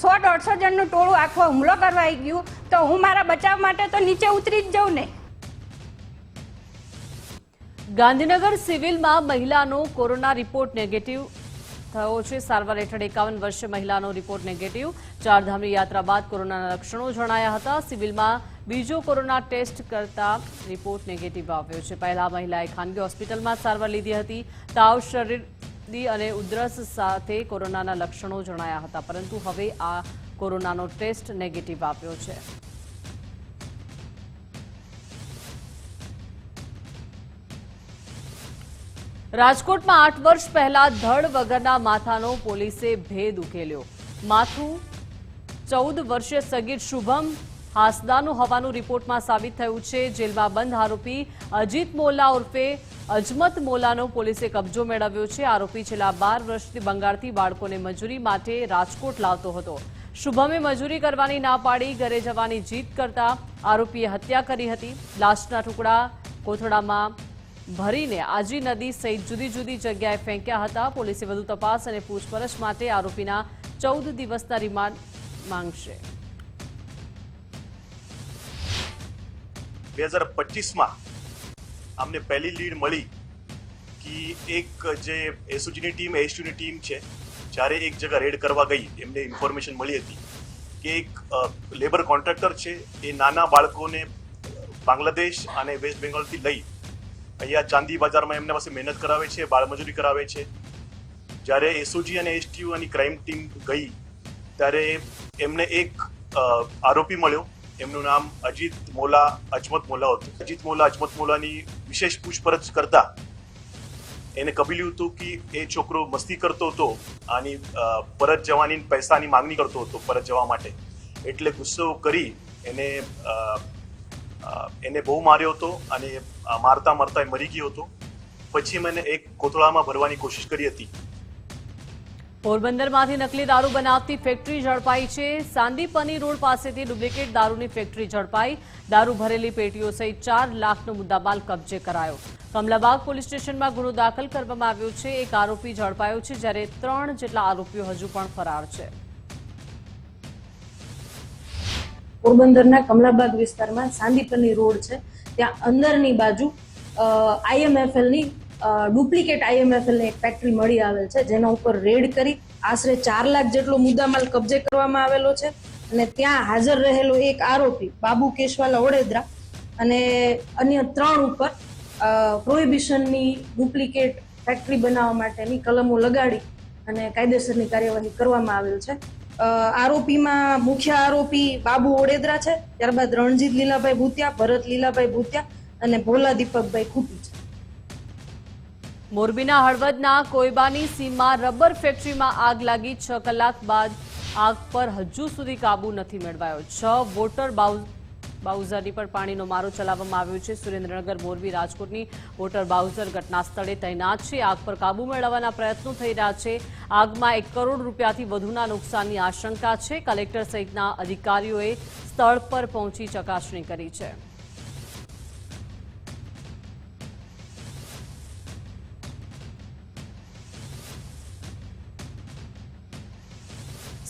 100-150 જણનું ટોળું આખો હુમલો કરવા આવી ગયું તો હું મારા બચાવ માટે તો નીચે ઉતરી જ જાઉં ને. ગાંધીનગર સિવિલમાં મહિલાનો કોરોના રિપોર્ટ નેગેટિવ થયો છે. સારવાર હેઠળ 51 વર્ષીય મહિલાનો રિપોર્ટ નેગેટિવ. ચારધામની યાત્રા બાદ કોરોનાના લક્ષણો જણાયા હતા. સિવિલમાં બીજો કોરોના ટેસ્ટ કરતા રિપોર્ટ નેગેટિવ આવ્યો છે. પહેલા મહિલાએ ખાનગી હોસ્પિટલમાં સારવાર લીધી હતી. તાવ, શરદી અને ઉધરસ સાથે કોરોનાના લક્ષણો જણાયા હતા, પરંતુ હવે આ કોરોનાનો ટેસ્ટ નેગેટિવ આવ્યો છે. રાજકોટમાં 8 વર્ષ પહેલા ધડ વગરના માથાનો પોલીસે ભેદ ઉકેલ્યો. માથું 14 વર્ષીય સગીર શુભમ હાસદાનું હોવાનું રિપોર્ટમાં સાબિત થયું છે. જેલમાં બંધ આરોપી અજીત મોલા ઉર્ફે અજમત મોલાનો પોલીસે કબજો મેળવ્યો છે. આરોપી છેલ્લા 12 વર્ષથી બંગાળથી બાળકોને મજૂરી માટે રાજકોટ લાવતો હતો. શુભમે મજૂરી કરવાની ના પાડી ઘરે જવાની જીદ કરતા આરોપીએ હત્યા કરી હતી. લાશના ટુકડા કોથળામાં ભરીને આજી નદી સહિત જુદી જુદી જગ્યાએ ફેંક્યા હતા. પોલીસે વધુ તપાસ અને પૂછપરછ માટે આરોપીના 14 દિવસના રિમાન્ડ માંગશે. 2025 અમને પહેલી લીડ મળી કે એક જે એસઓજીની ટીમ એસટીની ટીમ છે, જ્યારે એક જગ્યા રેડ કરવા ગઈ એમને ઇન્ફોર્મેશન મળી હતી કે એક લેબર કોન્ટ્રાક્ટર છે એ નાના બાળકોને બાંગ્લાદેશ અને વેસ્ટ બેંગોલથી લઈ અહીંયા ચાંદી બજારમાં એમના પાસે મહેનત કરાવે છે, બાળમજૂરી કરાવે છે. જ્યારે એસઓજી અને એસટીયુ અને ક્રાઇમ ટીમ ગઈ ત્યારે એમને એક આરોપી મળ્યો. એમનું નામ અજીત મોલા અજમત મોલા હતું. અજીત મોલા અજમત મોલાની વિશેષ પૂછપરછ કરતા એને કબૂલ્યું હતું કે એ છોકરો મસ્તી કરતો હતો અને પરત જવાની પૈસાની માંગણી કરતો હતો પરત જવા માટે. એટલે ગુસ્સો કરી એને બહુ માર્યો હતો અને મારતા મારતા મરી ગયો હતો. પછી મને એક કોથળામાં ભરવાની કોશિશ કરી હતી. પોરબંદરમાંથી નકલી દારૂ બનાવતી ફેક્ટરી ઝડપાઈ છે. સાંદીપની રોડ પાસેથી ડુપ્લિકેટ દારૂની ફેક્ટરી ઝડપાઈ. દારૂ ભરેલી પેટીઓ સહિત 4 લાખનો મુદ્દામાલ કબજે કરાયો. કમલાબાગ પોલીસ સ્ટેશનમાં ગુનો દાખલ કરવામાં આવ્યો છે. એક આરોપી ઝડપાયો છે, જ્યારે 3 જેટલા આરોપીઓ હજુ પણ ફરાર છે. પોરબંદરના કમલાબાગ વિસ્તારમાં સાંદીપની રોડ છે, ત્યાં અંદરની બાજુ IMFLની ડુપ્લિકેટ IMFLની એક ફેક્ટરી મળી આવેલ છે, જેના ઉપર રેડ કરી આશરે 4 લાખ જેટલો મુદ્દામાલ કબજે કરવામાં આવેલો છે. અને ત્યાં હાજર રહેલો એક આરોપી બાબુ કેશવાલા ઓડેદરા અને અન્ય 3 ઉપર પ્રોહિબિશનની ડુપ્લિકેટ ફેક્ટરી બનાવવા માટેની કલમો લગાડી અને કાયદેસરની કાર્યવાહી કરવામાં આવેલ છે. આરોપીમાં મુખ્ય આરોપી બાબુ ઓડેદરા છે, ત્યારબાદ રણજીત લીલાભાઈ ભૂતિયા, ભરત લીલાભાઈ ભૂતિયા અને ભોલા દીપકભાઈ ખૂટી છે. મોરબીના હળવદના કોયબાની સીમમાં રબર ફેક્ટરીમાં આગ લાગી. 6 કલાક બાદ આગ પર હજુ સુધી કાબુ નથી મેળવાયો. 6 વોટર બાઉઝરની પર પાણીનો મારો ચલાવવામાં આવ્યો છે. સુરેન્દ્રનગર, મોરબી, રાજકોટની વોટર બાઉઝર ઘટના સ્થળે તૈનાત છે. આગ પર કાબુ મેળવવાના પ્રયત્નો થઈ રહ્યા છે. આગમાં 1 કરોડ રૂપિયાથી વધુના નુકસાનની આશંકા છે. કલેક્ટર સહિતના અધિકારીઓએ સ્થળ પર પહોંચી ચકાસણી કરી છે.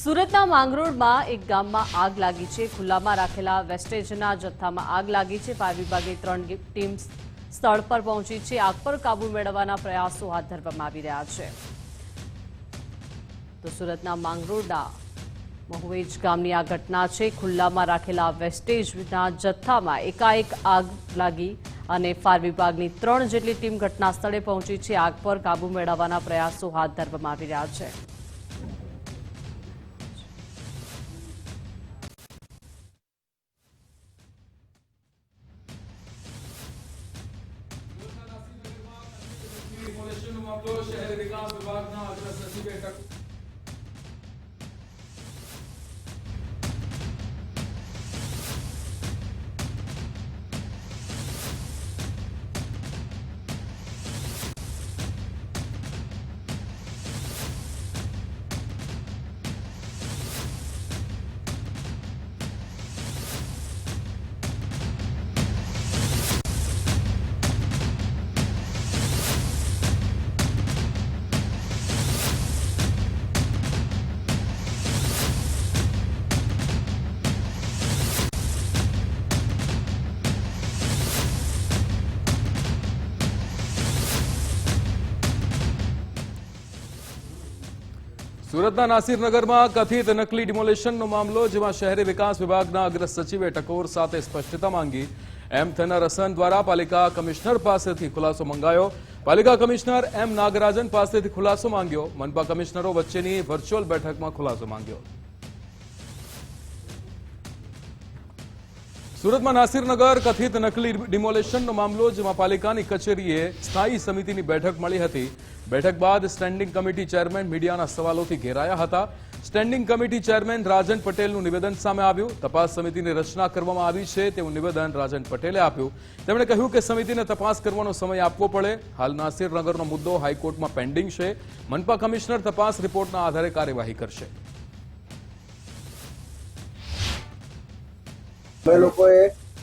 સુરતના માંગરોળમાં એક ગામમાં આગ લાગી છે. ખુલ્લામાં રાખેલા વેસ્ટેજના જથ્થામાં આગ લાગી છે. ફાયર વિભાગની 3 ટીમ સ્થળ પર પહોંચી છે. આગ પર કાબુ મેળવવાના પ્રયાસો હાથ ધરવામાં આવી રહ્યા છે. તો સુરતના માંગરોળના મહુવેજ ગામની આ ઘટના છે. ખુલ્લામાં રાખેલા વેસ્ટેજના જથ્થામાં એકાએક આગ લાગી અને ફાયર વિભાગની 3 જેટલી ટીમ ઘટના સ્થળે પહોંચી છે. આગ પર કાબુ મેળવવાના પ્રયાસો હાથ ધરવામાં આવી રહ્યા છે. શહેર વિકાસ વિભાગના અગ્ર સચિવે સુરતના નાસિરનગરમાં કથિત નકલી ડિમોલેશનનો મામલો, જેમાં શહેરી વિકાસ વિભાગના અગ્ર સચિવે ટકોર સાથે સ્પષ્ટતા માંગી. એમ થેનર હસન દ્વારા પાલિકા કમિશનર પાસેથી ખુલાસો મંગાયો. પાલિકા કમિશનર એમ નાગરાજન પાસેથી ખુલાસો માંગ્યો. મનપા કમિશનરો વચ્ચેની વર્ચ્યુઅલ બેઠકમાં ખુલાસો માંગ્યો. સુરતમાં નાસિરનગર કથિત નકલી ડિમોલેશનનો મામલો, જેમાં પાલિકાની કચેરીએ સ્થાયી સમિતિની બેઠક મળી હતી. બેઠક બાદ સ્ટેન્ડિંગ કમિટી ચેરમેન મીડિયાના સવાલોથી ઘેરાયા હતા. સ્ટેન્ડિંગ કમિટી ચેરમેન રાજન પટેલનું નિવેદન સામે આવ્યું. તપાસ સમિતિની રચના કરવામાં આવી છે તેવું નિવેદન રાજન પટેલે આપ્યું. તેમણે કહ્યું કે સમિતિને તપાસ કરવાનો સમય આપવો પડે. હાલ નાસિરનગરનો મુદ્દો હાઈકોર્ટમાં પેન્ડિંગ છે. મનપા કમિશનર તપાસ રિપોર્ટના આધારે કાર્યવાહી કરશે. અમે લોકોએ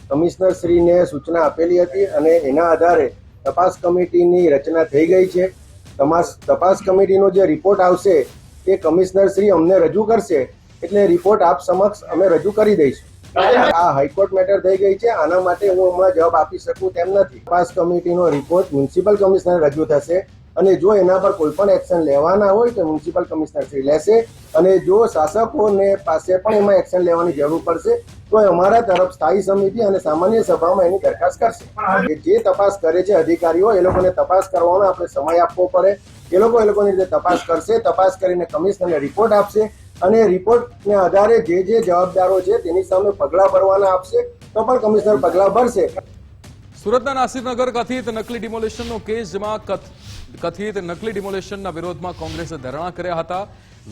કમિશનર શ્રીને સૂચના આપેલી હતી અને એના આધારે તપાસ કમિટીની રચના થઈ ગઈ છે. તપાસ કમિટીનો જે રિપોર્ટ આવશે એ કમિશનર શ્રી અમને રજૂ કરશે, એટલે રિપોર્ટ આપ સમક્ષ અમે રજૂ કરી દઈશું. આ હાઈકોર્ટ મેટર થઈ ગઈ છે, આના માટે હું હમણાં જવાબ આપી શકું તેમ નથી. તપાસ કમિટીનો રિપોર્ટ મ્યુનિસિપલ કમિશનર રજૂ થશે અને જો એના પર કોઈ પણ એક્શન લેવાના હોય તો મ્યુનિસિપલ કમિશનર શ્રી લેશે, અને જો શાસકોને પાસે પણ એમાં એક્શન લેવાની જરૂર પડશે તો અમારા તરફ સ્થાયી સમિતિ અને સામાન્ય સભામાં એની દરખાસ્ત કરશે. જે તપાસ કરે છે અધિકારીઓ, એ લોકોને તપાસ કરવાનો આપણે સમય આપવો પડે. એ લોકોની રીતે તપાસ કરશે. તપાસ કરીને કમિશનરને રિપોર્ટ આપશે અને રિપોર્ટને આધારે જે જવાબદારો છે તેની સામે પગલાં ભરવાના આપશે તો પણ કમિશનર પગલાં ભરશે. સુરતના નાસિરનગર કથિત નકલી ડિમોલેશનનો કેસ, જેમાં કથિત નકલી ડિમોલેશનના વિરોધમાં કોંગ્રેસે ધરણા કર્યા હતા.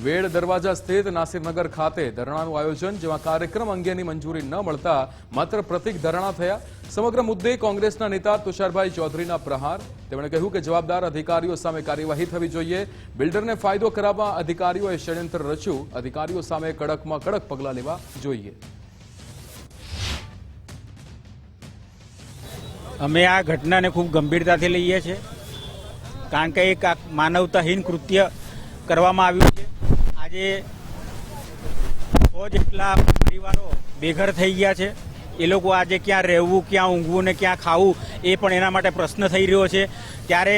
વેડ દરવાજા સ્થિત નાસિરનગર ખાતે ધરણાનું આયોજન, જેમાં કાર્યક્રમ અંગેની મંજૂરી ન મળતા માત્ર પ્રતિક ધરણા થયા. સમગ્ર મુદ્દે કોંગ્રેસના નેતા તુષારભાઈ ચૌધરીના પ્રહાર. તેમણે કહ્યું કે જવાબદાર અધિકારીઓ સામે કાર્યવાહી થવી જોઈએ. બિલ્ડરને ફાયદો કરાવવા અધિકારીઓએ ષડયંત્ર રચ્યું. અધિકારીઓ સામે કડકમાં કડક પગલાં લેવા જોઈએ. અમે આ ઘટનાને ખૂબ ગંભીરતાથી લઈએ છીએ, કારણ કે એક માનવતાહીન કૃત્ય કરવામાં આવ્યું છે. આજે 100 જેટલા પરિવારો બેઘર થઈ ગયા છે. એ લોકો આજે ક્યાં રહેવું, ક્યાં ઊંઘવું ને ક્યાં ખાવું એ પણ એના માટે પ્રશ્ન થઈ રહ્યો છે. ત્યારે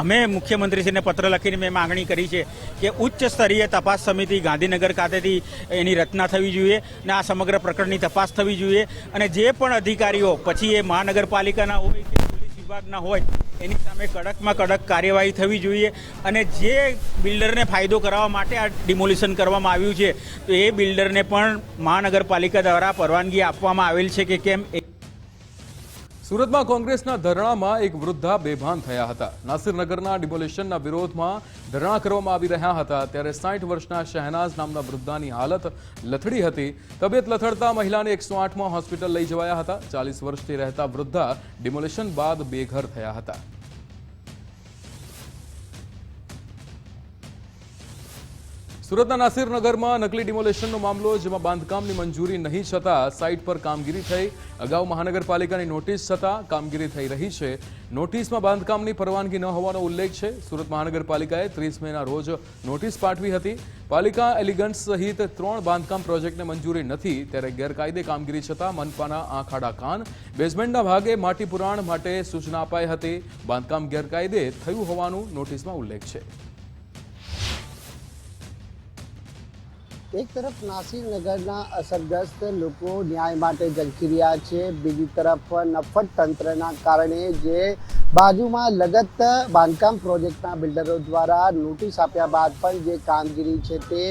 અમે મુખ્યમંત્રીશ્રીને પત્ર લખીને મેં માંગણી કરી છે કે ઉચ્ચ સ્તરીય તપાસ સમિતિ ગાંધીનગર ખાતેથી એની રચના થવી જોઈએ અને આ સમગ્ર પ્રકરણની તપાસ થવી જોઈએ. અને જે પણ અધિકારીઓ, પછી એ મહાનગરપાલિકાના હોય કે પોલીસ વિભાગના હોય, એની સામે કડકમાં કડક કાર્યવાહી થવી જોઈએ. અને જે બિલ્ડરને ફાયદો કરાવવા માટે આ ડિમોલિશન કરવામાં આવ્યું છે તો એ બિલ્ડરને પણ મહાનગરપાલિકા દ્વારા પરવાનગી આપવામાં આવેલ છે કે કેમ. સુરતમાં કોંગ્રેસના ધરણામાં એક વૃદ્ધા બેભાન થયા હતા. નાસિરનગરના ડિમોલેશનના વિરોધમાં ધરણા કરવામાં આવી રહ્યા હતા ત્યારે 60 વર્ષના શહેનાઝ નામના વૃદ્ધાની હાલત લથડી હતી. તબિયત લથડતા મહિલાને 108માં હોસ્પિટલ લઈ જવાયા હતા. 40 વર્ષથી રહેતા વૃદ્ધા ડિમોલેશન બાદ બેઘર થયા હતા. સુરતના નાસિરનગરમાં નકલી ડિમોલેશનનો મામલો, જેમાં બાંધકામની મંજૂરી નહીં છતાં સાઇટ પર કામગીરી થઈ. અગાઉ મહાનગરપાલિકાની નોટિસ છતાં કામગીરી થઈ રહી છે. નોટિસમાં બાંધકામની પરવાનગી ન હોવાનો ઉલ્લેખ છે. સુરત મહાનગરપાલિકાએ 30 મેના રોજ નોટિસ પાઠવી હતી. પાલિકા એલિગન્સ સહિત 3 બાંધકામ પ્રોજેક્ટને મંજૂરી નથી, ત્યારે ગેરકાયદે કામગીરી છતાં મનપાના આંખ આડા કાન. બેઝમેન્ટના ભાગે માટી પુરાણ માટે સૂચના અપાઈ હતી. બાંધકામ ગેરકાયદે થયું હોવાનું નોટિસમાં ઉલ્લેખ છે. એક તરફ નાસિરનગરના અસરગ્રસ્ત લોકો ન્યાય માટે ઝંખી રહ્યા છે, બીજી તરફ નફત તંત્રના કારણે જે બાજુમાં લગત બાંધકામ પ્રોજેક્ટના બિલ્ડરો દ્વારા નોટિસ આપ્યા બાદ પણ જે કામગીરી છે તે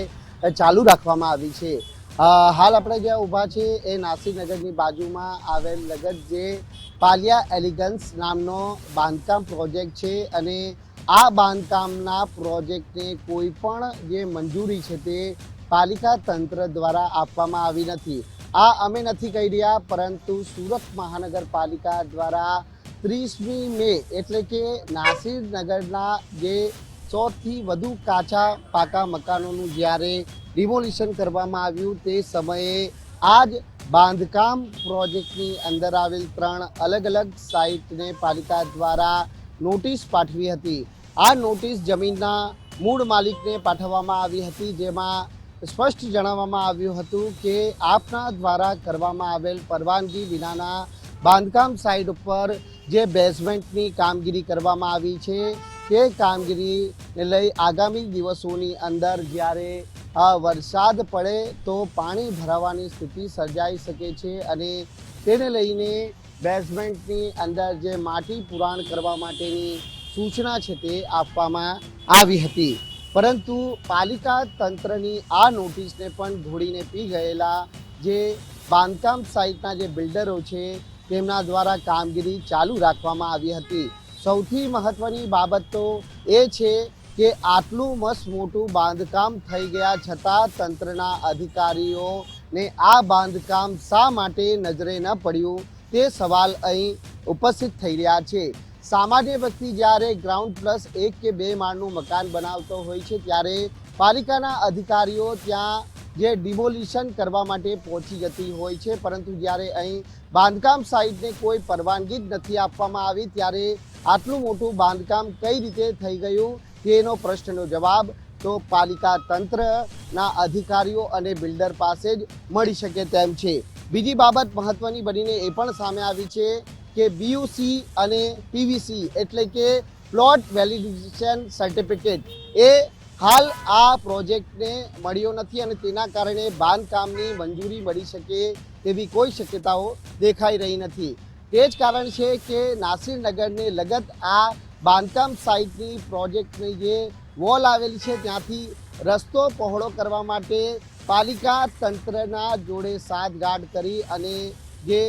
ચાલુ રાખવામાં આવી છે. હાલ આપણે જ્યાં ઊભા છે એ નાસિરનગરની બાજુમાં આવેલ લગત જે પાલિયા એલિગન્સ નામનો બાંધકામ પ્રોજેક્ટ છે અને આ બાંધકામના પ્રોજેક્ટને કોઈ પણ જે મંજૂરી છે તે પાલિકા તંત્ર દ્વારા આપવામાં આવી નથી. આ અમે નથી કહી રહ્યા, પરંતુ સુરત મહાનગરપાલિકા દ્વારા 30મી મે એટલે કે નાસિરનગરના જે 100થી વધુ કાચા પાકા મકાનોનું જ્યારે ડિમોલિશન કરવામાં આવ્યું તે સમયે આ જ બાંધકામ પ્રોજેક્ટની અંદર આવેલ 3 અલગ અલગ સાઇટને પાલિકા દ્વારા નોટિસ પાઠવી હતી. આ નોટિસ જમીનના મૂળ માલિકને પાઠવવામાં આવી હતી, જેમાં સ્પષ્ટ જણાવવામાં આવ્યું હતું કે આપના દ્વારા કરવામાં આવેલ પરવાનગી વિનાના બાંધકામ સાઇટ ઉપર જે બેઝમેન્ટની કામગીરી કરવામાં આવી છે તે કામગીરીને લઈ આગામી દિવસોની અંદર જ્યારે વરસાદ પડે તો પાણી ભરાવાની સ્થિતિ સર્જાઈ શકે છે અને તેને લઈને બેઝમેન્ટની અંદર જે માટી પુરાણ કરવા માટેની સૂચના છે તે આપવામાં આવી હતી. પરંતુ પાલિકા તંત્રની આ નોટિસને પણ ઘોડીને પી ગયેલા જે બાંધકામ સાઇટના જે બિલ્ડરો છે તેમના દ્વારા કામગીરી ચાલુ રાખવામાં આવી હતી. સૌથી મહત્વની બાબત તો એ છે કે આટલું મસ્ત મોટું બાંધકામ થઈ ગયા છતાં તંત્રના અધિકારીઓને આ બાંધકામ શા માટે નજરે ન પડ્યું તે સવાલ અહીં ઉપસ્થિત થઈ રહ્યા છે. સામાન્ય વ્યક્તિ જ્યારે ગ્રાઉન્ડ પ્લસ 1 કે 2 માળનું મકાન બનાવતો હોય છે ત્યારે પાલિકાના અધિકારીઓ ત્યાં જે ડિમોલિશન કરવા માટે પહોંચી જતી હોય છે, પરંતુ જ્યારે અહીં બાંધકામ સાઇટને કોઈ પરવાનગી જ નથી આપવામાં આવી ત્યારે આટલું મોટું બાંધકામ કઈ રીતે થઈ ગયું તેનો પ્રશ્નનો જવાબ તો પાલિકા તંત્રના અધિકારીઓ અને બિલ્ડર પાસે જ મળી શકે તેમ છે. બીજી બાબત મહત્વની બનીને એ પણ સામે આવી છે કે BUC અને PVC એટલે કે પ્લોટ વેલિડેશન સર્ટિફિકેટ એ હાલ આ પ્રોજેક્ટને મળ્યો નથી અને તેના કારણે બાંધકામની મંજૂરી મળી શકે તેવી કોઈ શક્યતાઓ દેખાઈ રહી નથી. તે જ કારણ છે કે નાસિરનગરને લગત આ બાંધકામ સાઇટની પ્રોજેક્ટની જે વોલ આવેલી છે ત્યાંથી રસ્તો પહોળો કરવા માટે પાલિકા તંત્રના જોડે સાઠગાંઠ કરી અને જે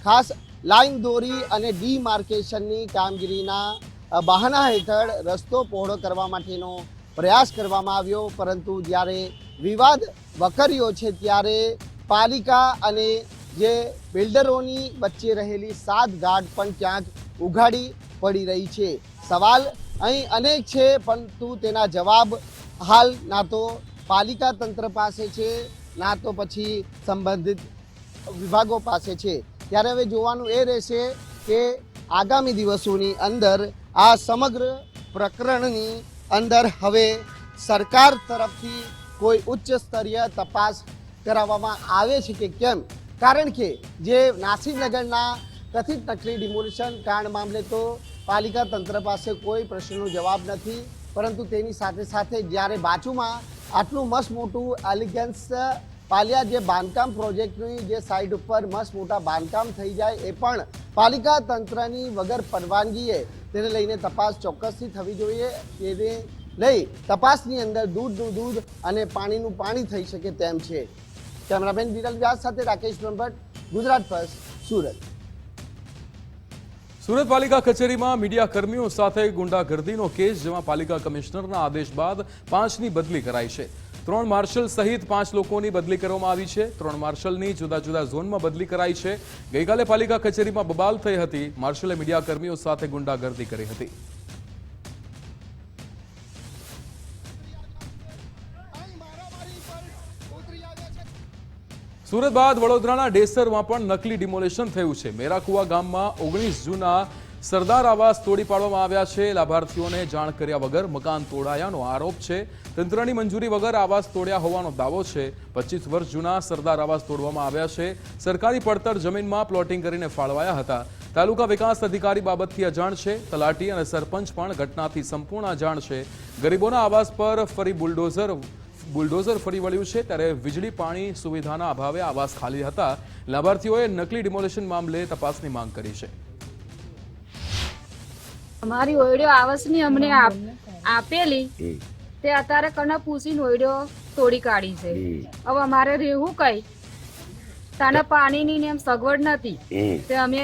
ખાસ લાઈન દોરી અને ડીમાર્કેશનની કામગીરીના બહાના હેઠળ રસ્તો પહોળો કરવા માટેનો પ્રયાસ કરવામાં આવ્યો, પરંતુ જ્યારે વિવાદ વકર્યો છે ત્યારે પાલિકા અને જે બિલ્ડરોની વચ્ચે રહેલી સાઠગાંઠ પણ ક્યાંક ઉઘાડી પડી રહી છે. સવાલ અહીં અનેક છે, પરંતુ તેના જવાબ હાલ ના તો પાલિકા તંત્ર પાસે છે ના તો પછી સંબંધિત વિભાગો પાસે છે. ત્યારે હવે જોવાનું એ રહેશે કે આગામી દિવસોની અંદર આ સમગ્ર પ્રકરણની અંદર હવે સરકાર તરફથી કોઈ ઉચ્ચ સ્તરીય તપાસ કરાવવામાં આવે છે કે કેમ, કારણ કે જે નાસિરનગરના કથિત નકલી ડિમોલિશન કાંડ મામલે તો પાલિકા તંત્ર પાસે કોઈ પ્રશ્નનો જવાબ નથી, પરંતુ તેની સાથે સાથે જ્યારે બાજુમાં આટલું મસ્ત મોટું એલિગન્સ પાલિયા જે બાંધકામ પ્રોજેક્ટની જે સાઇડ ઉપર મસ્ત મોટા બાંધકામ થઈ જાય એ પણ પાલિકા તંત્રની વગર પરવાનગીએ તેને લઈને તપાસ ચોક્કસથી થવી જોઈએ. તેને લઈ તપાસની અંદર દૂધનું દૂધ અને પાણીનું પાણી થઈ શકે તેમ છે. કેમેરામેન વિરલ વ્યાસ સાથે રાકેશ બ્રહ્મભટ્ટ, ગુજરાત ફર્સ્ટ, સુરત. સુરત પાલિકા કચેરીમાં મીડિયા કર્મીઓ સાથે ગુંડાગર્દીનો કેસ, જેમાં પાલિકા કમિશનરના આદેશ બાદ 5ની બદલી કરાઈ છે. 3 માર્શલ સહિત 5 લોકોની બદલી કરવામાં આવી છે. 3 માર્શલની જુદા જુદા ઝોનમાં બદલી કરાઈ છે. ગઈકાલે પાલિકા કચેરીમાં બબાલ થઈ હતી. માર્શલે મીડિયા કર્મીઓ સાથે ગુંડાગર્દી કરી હતી. સુરત બાદ વડોદરાના ડેસરમાં પણ નકલી ડિમોલેશન થયું છે. મેરાકુવા ગામમાં 19 જૂના સરદાર આવાસ તોડી પાડવામાં આવ્યા છે. લાભાર્થીઓને જાણ કર્યા વગર મકાન તોડાયાનો આરોપ છે. તંત્રની મંજૂરી વગર આવાસ તોડ્યા હોવાનો દાવો છે. 25 વર્ષ જૂના સરદાર આવાસ તોડવામાં આવ્યા છે. સરકારી પડતર જમીનમાં પ્લોટિંગ કરીને ફાળવાયા હતા. તાલુકા વિકાસ અધિકારી બાબતથી અજાણ છે. તલાટી અને સરપંચ પણ ઘટનાથી સંપૂર્ણ અજાણ છે. ગરીબોના આવાસ પર ફરી બુલડોઝર ફરી વળ્યું છે. ત્યારે વીજળી પાણી સુવિધાના અભાવે આવાસ ખાલી હતા. લાભાર્થીઓએ નકલી ડિમોલેશન મામલે તપાસની માંગ કરી છે. અમારી ઓયડો આવાસની અમને આપેલી તે અત્યારે કના પૂછીને ઓયડો તોડી કાઢી છે. હવે અમારે રહેવું કઈ, તાને પાણીની ને એમ સગવડ નથી તે અમે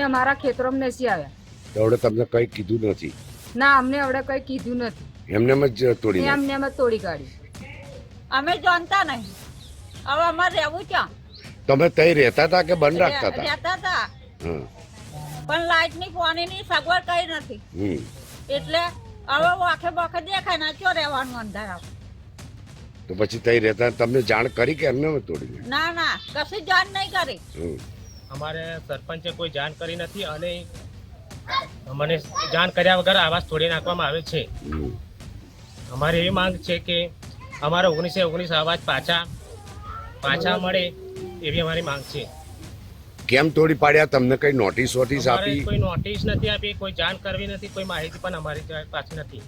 અમારા ખેતરોમાં નથી આવ્યા. આવડે તમને કઈ કીધું નથી? ના, અમને આવડે કઈ કીધું નથી. એમને જ તોડી તોડી કાઢી. અમે જાણતા નહીં. હવે અમારે રહેવું ક્યાં? તમે તઈ રહેતા હતા કે બંધ રાખતા હતા? રહેતા હતા, પણ લાઈટ ની પાણી ની સગવડ કઈ નથી. એટલે હવે વાખે બાખે દેખાય ના ક્યાં રહેવાનું અંધારા. તો પછી તઈ રહેતા તમને જાણ કરી કે એમને તોડી? ના ના, કશી જાણ નહીં કરી. અમારે સરપંચે કોઈ જાણ કરી નથી અને અમને જાણ કર્યા વગર આવાસ તોડી નાખવામાં આવે છે. અમારે એ માંગ છે કે અમારા 19 આવાસ પાછા મળે એવી અમારી માંગ છે. કેમ તોડી પાડ્યા? તમને કઈ નોટિસ આપી? કોઈ નોટિસ નથી આપી, કોઈ જાણ કરવી નથી, કોઈ માહિતી પણ અમારી પાસે નથી.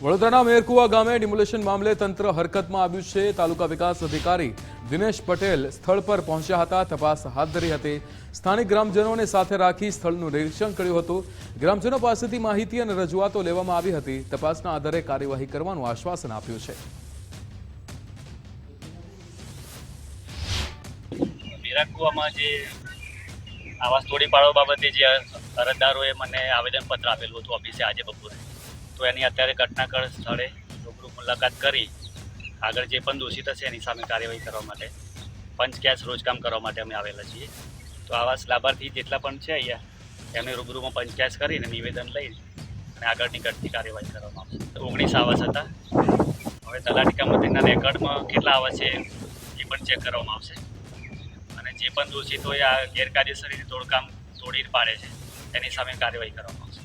વડોદરાના મેરકુવા ગામે ડિમોલેશન મામલે તંત્ર હરકતમાં આવ્યું છે. તાલુકા વિકાસ અધિકારી દિનેશ પટેલ સ્થળ પર પહોંચ્યા હતા, તપાસ હાથ ધરી હતી. સ્થાનિક ગ્રામજનોને સાથે રાખી સ્થળનું નિરીક્ષણ કર્યું હતું. ગ્રામજનો પાસેથી માહિતી અને રજૂઆતો લેવામાં આવી હતી. તપાસના આધારે કાર્યવાહી કરવાનું આશ્વાસન આપ્યું છે. મીરાકુવામાં જે આવાસ તોડી પાડવા બાબતે જે અરજદારોએ મને આવેદનપત્ર આપેલું હતું ઓફિસે આજે બપોરે, તો એની અત્યારે ઘટનાસ્થળ સ્થળે રૂબરૂ મુલાકાત કરી આગળ જે પણ દોષિત હશે એની સામે કાર્યવાહી કરવા માટે પંચ કેસ રોજકામ કરવા માટે અમે આવેલા છીએ. તો આવાસ લાભાર્થી જેટલા પણ છે અહીંયા એમને રૂબરૂમાં પંચ કેસ કરીને નિવેદન લઈ અને આગળની ઘટની કાર્યવાહી કરવામાં આવશે. 19 આવાસ હતા. હવે તલાટી કમોતેરના રેકોર્ડમાં કેટલા આવાસ છે એ પણ ચેક કરવામાં આવશે અને જે પણ દોષિત હોય આ ગેરકાયદેસર રીતે તોડી પાડે છે એની સામે કાર્યવાહી કરવામાં આવશે.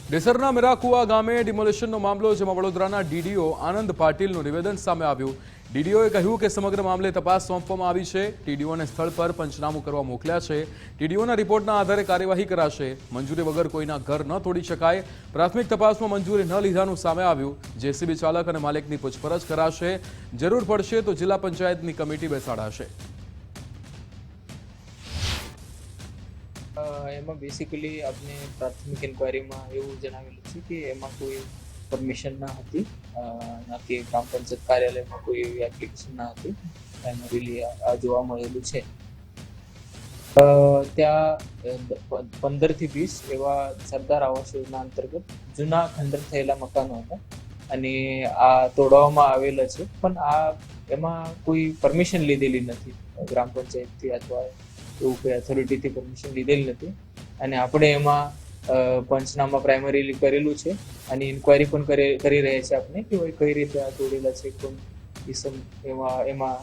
ડેસરના મીરાકુવા ગામે ડિમોલિશનનો મામલો, જેમાં વડોદરાના ડીડીઓ આનંદ પાટીલનું નિવેદન સામે આવ્યું. ડીડીઓએ કહ્યું કે સમગ્ર મામલે તપાસ સોંપવામાં આવી છે. ટીડીઓને સ્થળ પર પંચનામું કરવા મોકલ્યા છે. ટીડીઓના રિપોર્ટના આધારે કાર્યવાહી કરાશે. મંજૂરી વગર કોઈના ઘર ન તોડી શકાય. પ્રાથમિક તપાસમાં મંજૂરી ન લીધાનું સામે આવ્યું. જેસીબી ચાલક અને માલિકની પૂછપરછ કરાશે. જરૂર પડશે તો જિલ્લા પંચાયતની કમિટી બેસાડાશે. એમાં બેસિકલી આપણે પ્રાથમિક ઇન્ક્વાયરીમાં એવું જણાવેલું છે કે એમાં કોઈ પરમિશન ના હતી, ના કે ગ્રામ પંચાયત કાર્યાલયમાં કોઈ એવી એપ્લિકેશન ના હતી. પ્રાઇમરીલી આ જોવા મળેલું છે. ત્યાં 15 થી 20 એવા સરદાર આવાસ યોજના અંતર્ગત જૂના ખંડર થયેલા મકાનો હતા અને આ તોડવામાં આવેલા છે, પણ એમાં કોઈ પરમિશન લીધેલી નથી ગ્રામ પંચાયતથી અથવા એવું કોઈ ઓથોરિટીથી પરમિશન લીધેલી નથી. અને આપણે એમાં પંચનામા પ્રાઇમરીલી કરેલું છે અને ઇન્ક્વાયરી પણ કરી રહ્યા છે આપણે કે કઈ રીતે આ તોડેલા છે, કોણ ઇસમ એમાં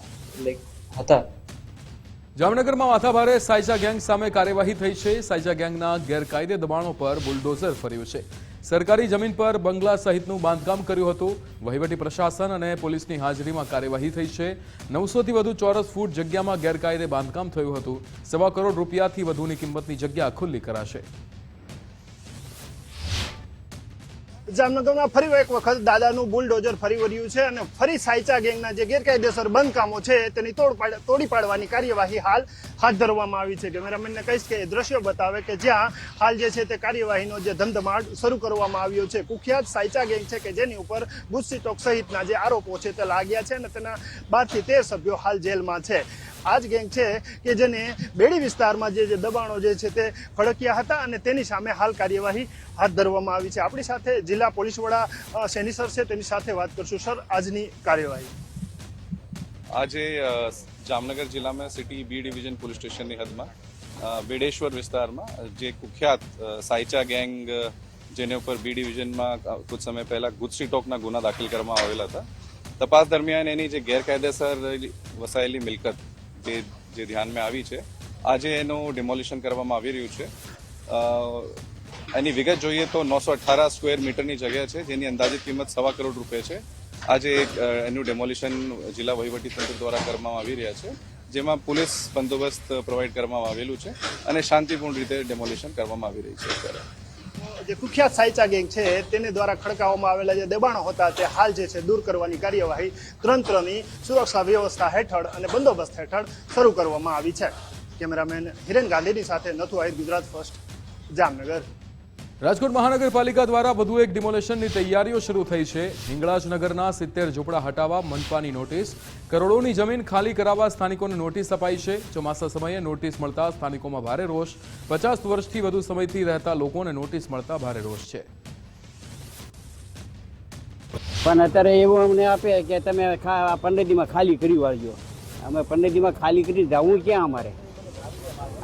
લાઈક હતા. જામનગરમાં માથાભારે સાયજા ગેંગ સામે કાર્યવાહી થઈ છે. સાયજા ગેંગના ગેરકાયદે દબાણો પર બુલડોઝર ફર્યું છે. સરકારી જમીન પર બંગલા સહિતનું બાંધકામ કર્યું હતું. વહીવટી પ્રશાસન અને પોલીસની હાજરીમાં કાર્યવાહી થઈ છે. 900 થી વધુ ચોરસ ફૂટ જગ્યામાં ગેરકાયદે બાંધકામ થયું હતું. 1.25 કરોડ રૂપિયાથી વધુની કિંમતની જગ્યા ખુલ્લી કરાશે. જામનગરમાં ફરી એક વખત દાદાનું બુલડોઝર ફરી વળ્યું છે અને ફરી સાયચા ગેંગના જે ગેરકાયદેસર બાંધકામો છે તેની તોડી પાડવાની કાર્યવાહી હાલ હાથ ધરવામાં આવી છે. કેમેરામેનને કહીશ કે એ દ્રશ્યો બતાવે કે જ્યાં હાલ જે છે તે કાર્યવાહીનો જે ધમધમાટ શરૂ કરવામાં આવ્યો છે. કુખ્યાત સાયચા ગેંગ છે કે જેની ઉપર ગુસ્સી ટોક સહિતના જે આરોપો છે તે લાગ્યા છે અને તેના 12 થી 13 સભ્યો હાલ જેલમાં છે. આ જ ગેંગ છે કે જેને બેડી વિસ્તારમાં જે દબાણો જે છે તે ફડક્યા હતા અને તેની સામે હાલ કાર્યવાહી હાથ ધરવામાં આવી છે. આપણી સાથે જિલ્લા પોલીસ વડા સૈની સર છે, તેની સાથે વાત કરશું. સર, આજની કાર્યવાહી આજે જામનગર જિલ્લામાં સિટી બી ડિવિઝન પોલીસ સ્ટેશનની હદમાં બેડેશ્વર વિસ્તારમાં જે કુખ્યાત સાયચા ગેંગ જેને ઉપર બી ડિવિઝનમાં કુછ સમય પહેલા ગુસ્સી ટોકના ગુના દાખલ કરવામાં આવેલા હતા. તપાસ દરમિયાન એની જે ગેરકાયદેસર વસાયેલી મિલકત જે ધ્યાનમાં આવી છે, આજે એનું ડિમોલિશન કરવામાં આવી રહ્યું છે. એની વિગત જોઈએ તો 918 સ્ક્વેર મીટરની જગ્યા છે જેની અંદાજિત કિંમત 1.25 કરોડ રૂપિયા છે. આજે એનું ડેમોલિશન જિલ્લા વહીવટીતંત્ર દ્વારા કરવામાં આવી રહ્યા છે, જેમાં પોલીસ બંદોબસ્ત પ્રોવાઈડ કરવામાં આવેલું છે અને શાંતિપૂર્ણ રીતે ડેમોલિશન કરવામાં આવી રહી છે. અત્યારે જે કુખ્યાત સાયચા ગેંગ છે તેને દ્વારા ખડકાવવામાં આવેલા જે દબાણો હતા તે હાલ જે છે દૂર કરવાની કાર્યવાહી તંત્રની સુરક્ષા વ્યવસ્થા હેઠળ અને બંદોબસ્ત હેઠળ શરૂ કરવામાં આવી છે. કેમેરામેન હિરેન ગાંધીની સાથે નથુ આહિર, ગુજરાત ફર્સ્ટ, જામનગર. રાજકોટ મહાનગરપાલિકા દ્વારા વધુ એક ડિમોલેશનની તૈયારીઓ શરૂ થઈ છે. હિંગળાજનગરના 70 ઝૂંપડા હટાવવા મનપાની નોટિસ. કરોડોની જમીન ખાલી કરાવવા સ્થાનિકોને નોટિસ અપાઈ છે. ચોમાસા સમયે નોટિસ મળતા સ્થાનિકોમાં ભારે રોષ. 50 વર્ષથી વધુ સમયથી રહેતા લોકોને નોટિસ મળતા ભારે રોષ છે. પણ અત્યારે એવું અમને આપે કે તમે 15 દીમાં ખાલી કરી વાળજો. અમે 15 દીમાં ખાલી કરી જવું ક્યાં? અમારે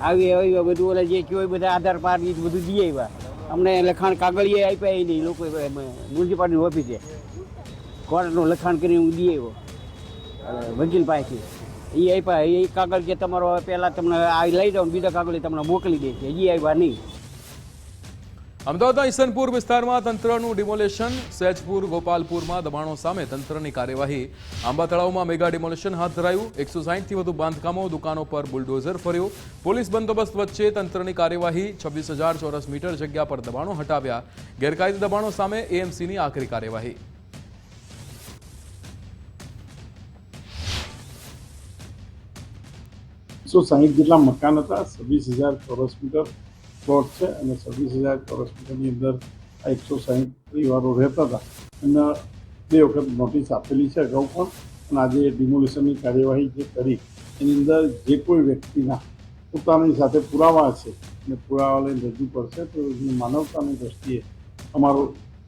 આવી બધું ઓલા જે કહેવાય બધા આધાર કાર્ડ બધું દઈ આવ્યા. અમને લખાણ કાગળીએ આપ્યા નહીં. લોકો મ્યુનિસિપાલિટી ઓફિસે કોર્ટનું લખાણ કરીને હું દઈ આવ્યો વકીલ પાસેથી. એ આપ્યા એ કાગળ કે તમારો પહેલાં તમને આ લઈ જાઓ, બીજા કાગળ તમને મોકલી દે છે. એ આવ્યા નહીં. અમદાવાદના ઈસનપુર વિસ્તારમાં તંત્રનું ડિમોલેશન. સહેજપુર, ગોપાલપુરમાં દબાણો સામે તંત્રની કાર્યવાહી. આંબા તળાવમાં મેગા ડિમોલેશન હાથ ધરાયું. 160 થી વધુ બાંધકામો, દુકાનો પર બુલડોઝર ફર્યું. પોલીસ બંદોબસ્ત વચ્ચે તંત્રની કાર્યવાહી. 26,000 ચોરસ મીટર જગ્યા પર દબાણો હટાવ્યા. ગેરકાયદે દબાણો સામે એએમસીની આખરી કાર્યવાહી. જેટલા મકાન હતા, 26,000 ચોરસ મીટર પ્લોટ છે અને 26,000 ચોરસ મીટરની અંદર આ 160 પરિવારો રહેતા હતા. એમને 2 વખત નોટિસ આપેલી છે અગાઉ પણ, અને આજે ડિમોલિશનની કાર્યવાહી જે કરી એની અંદર જે કોઈ વ્યક્તિના પોતાની સાથે પુરાવા છે અને પુરાવા લઈને રજૂ કરશે તો માનવતાની દ્રષ્ટિએ અમારો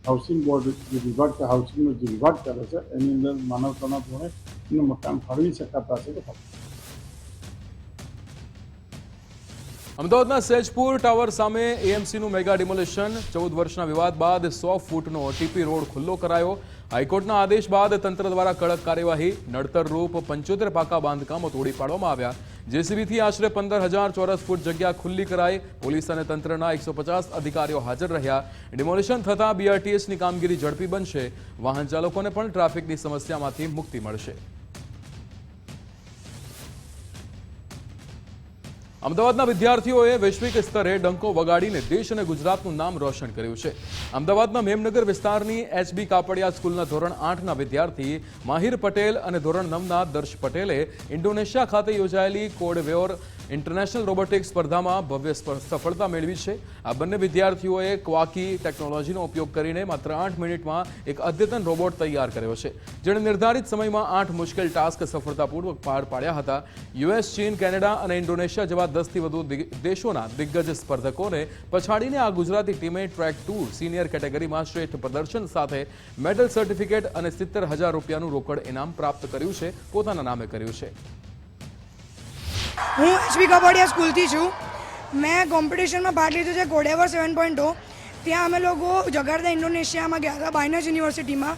હાઉસિંગ બોર્ડ જે વિભાગ છે, હાઉસિંગનો જે વિભાગ કરે છે એની અંદર માનવતાના ધોરણે એને મકાન ફાળવી શકાતા છે તો અમદાવાદના સેજપુર ટાવર સામે એએમસીનું મેગા ડિમોલિશન 14 વર્ષના વિવાદ બાદ 100 ફૂટનો ટીપી રોડ ખુલ્લો કરાયો. હાઈકોર્ટના આદેશ બાદ તંત્ર દ્વારા કડક કાર્યવાહી. નડતર રૂપ 75 પાકા બાંધકામો તોડી પાડવામાં આવ્યા. જેસીબીથી આશરે 15,000 ચોરસ ફૂટ જગ્યા ખુલ્લી કરાઈ. પોલીસ અને તંત્રના 150 અધિકારીઓ હાજર રહ્યા. ડિમોલિશન થતાં બીઆરટીએસની કામગીરી ઝડપી બનશે. વાહન ચાલકોને પણ ટ્રાફિકની સમસ્યામાંથી મુક્તિ મળશે. અમદાવાદના વિદ્યાર્થીઓએ વૈશ્વિક સ્તરે ડંકો વગાડીને દેશ અને ગુજરાતનું નામ રોશન કર્યું છે. અમદાવાદના મેમનગર વિસ્તારની એચબી કાપડિયા સ્કૂલના ધોરણ 8ના વિદ્યાર્થી માહિર પટેલ અને ધોરણ 9ના દર્શ પટેલે ઇન્ડોનેશિયા ખાતે યોજાયેલી કોડવેયોર ઇન્ટરનેશનલ રોબોટિક્સ સ્પર્ધામાં ભવ્ય સફળતા મેળવી છે. આ બંને વિદ્યાર્થીઓએ ક્વાકી ટેકનોલોજીનો ઉપયોગ કરીને માત્ર 8 મિનિટમાં એક અદ્યતન રોબોટ તૈયાર કર્યો છે, જેણે નિર્ધારિત સમયમાં 8 મુશ્કેલ ટાસ્ક સફળતાપૂર્વક પાર પાડ્યા હતા. યુએસ, ચીન, કેનેડા અને ઇન્ડોનેશિયા જેવા 10થી વધુ દેશોના દિગ્ગજ સ્પર્ધકોને પછાડીને આ ગુજરાતી ટીમે ટ્રેક 2 સિનિયર કેટેગરીમાં શ્રેષ્ઠ પ્રદર્શન સાથે મેડલ સર્ટિફિકેટ અને 70,000 રૂપિયાનું રોકડ ઇનામ પ્રાપ્ત કર્યું છે. પોતાના નામે કર્યું છે. હું એચબી કાપડિયા સ્કૂલથી છું. મેં કોમ્પિટિશનમાં ભાગ લીધો છે કોડેવર 7.0. ત્યાં અમે લોકો જકાર્તા ઇન્ડોનેશિયામાં ગયા હતા, બાયનસ યુનિવર્સિટીમાં.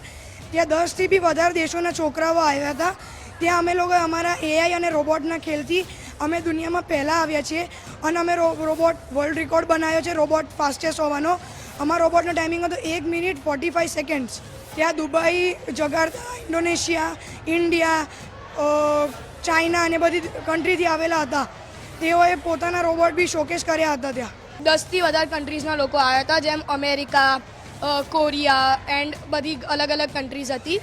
ત્યાં 10થી બી વધારે દેશોના છોકરાઓ આવ્યા હતા. ત્યાં અમે લોકો અમારા એઆઈ અને રોબોટના ખેલથી અમે દુનિયામાં પહેલાં આવ્યા છીએ અને અમે રોબોટ વર્લ્ડ રેકોર્ડ બનાવ્યો છે, રોબોટ ફાસ્ટેસ્ટ હોવાનો. અમારા રોબોટનો ટાઈમિંગ હતો 1 મિનિટ 45 સેકન્ડ્સ. ત્યાં Dubai, Jakarta, Indonesia, India, China અને બધી કન્ટ્રીથી આવેલા હતા. તેઓએ પોતાના રોબોટ બી શોકેસ કર્યા હતા. ત્યાં 10થી વધારે કન્ટ્રીઝના લોકો આવ્યા હતા, જેમ અમેરિકા, કોરિયા એન્ડ બધી અલગ અલગ કન્ટ્રીઝ હતી.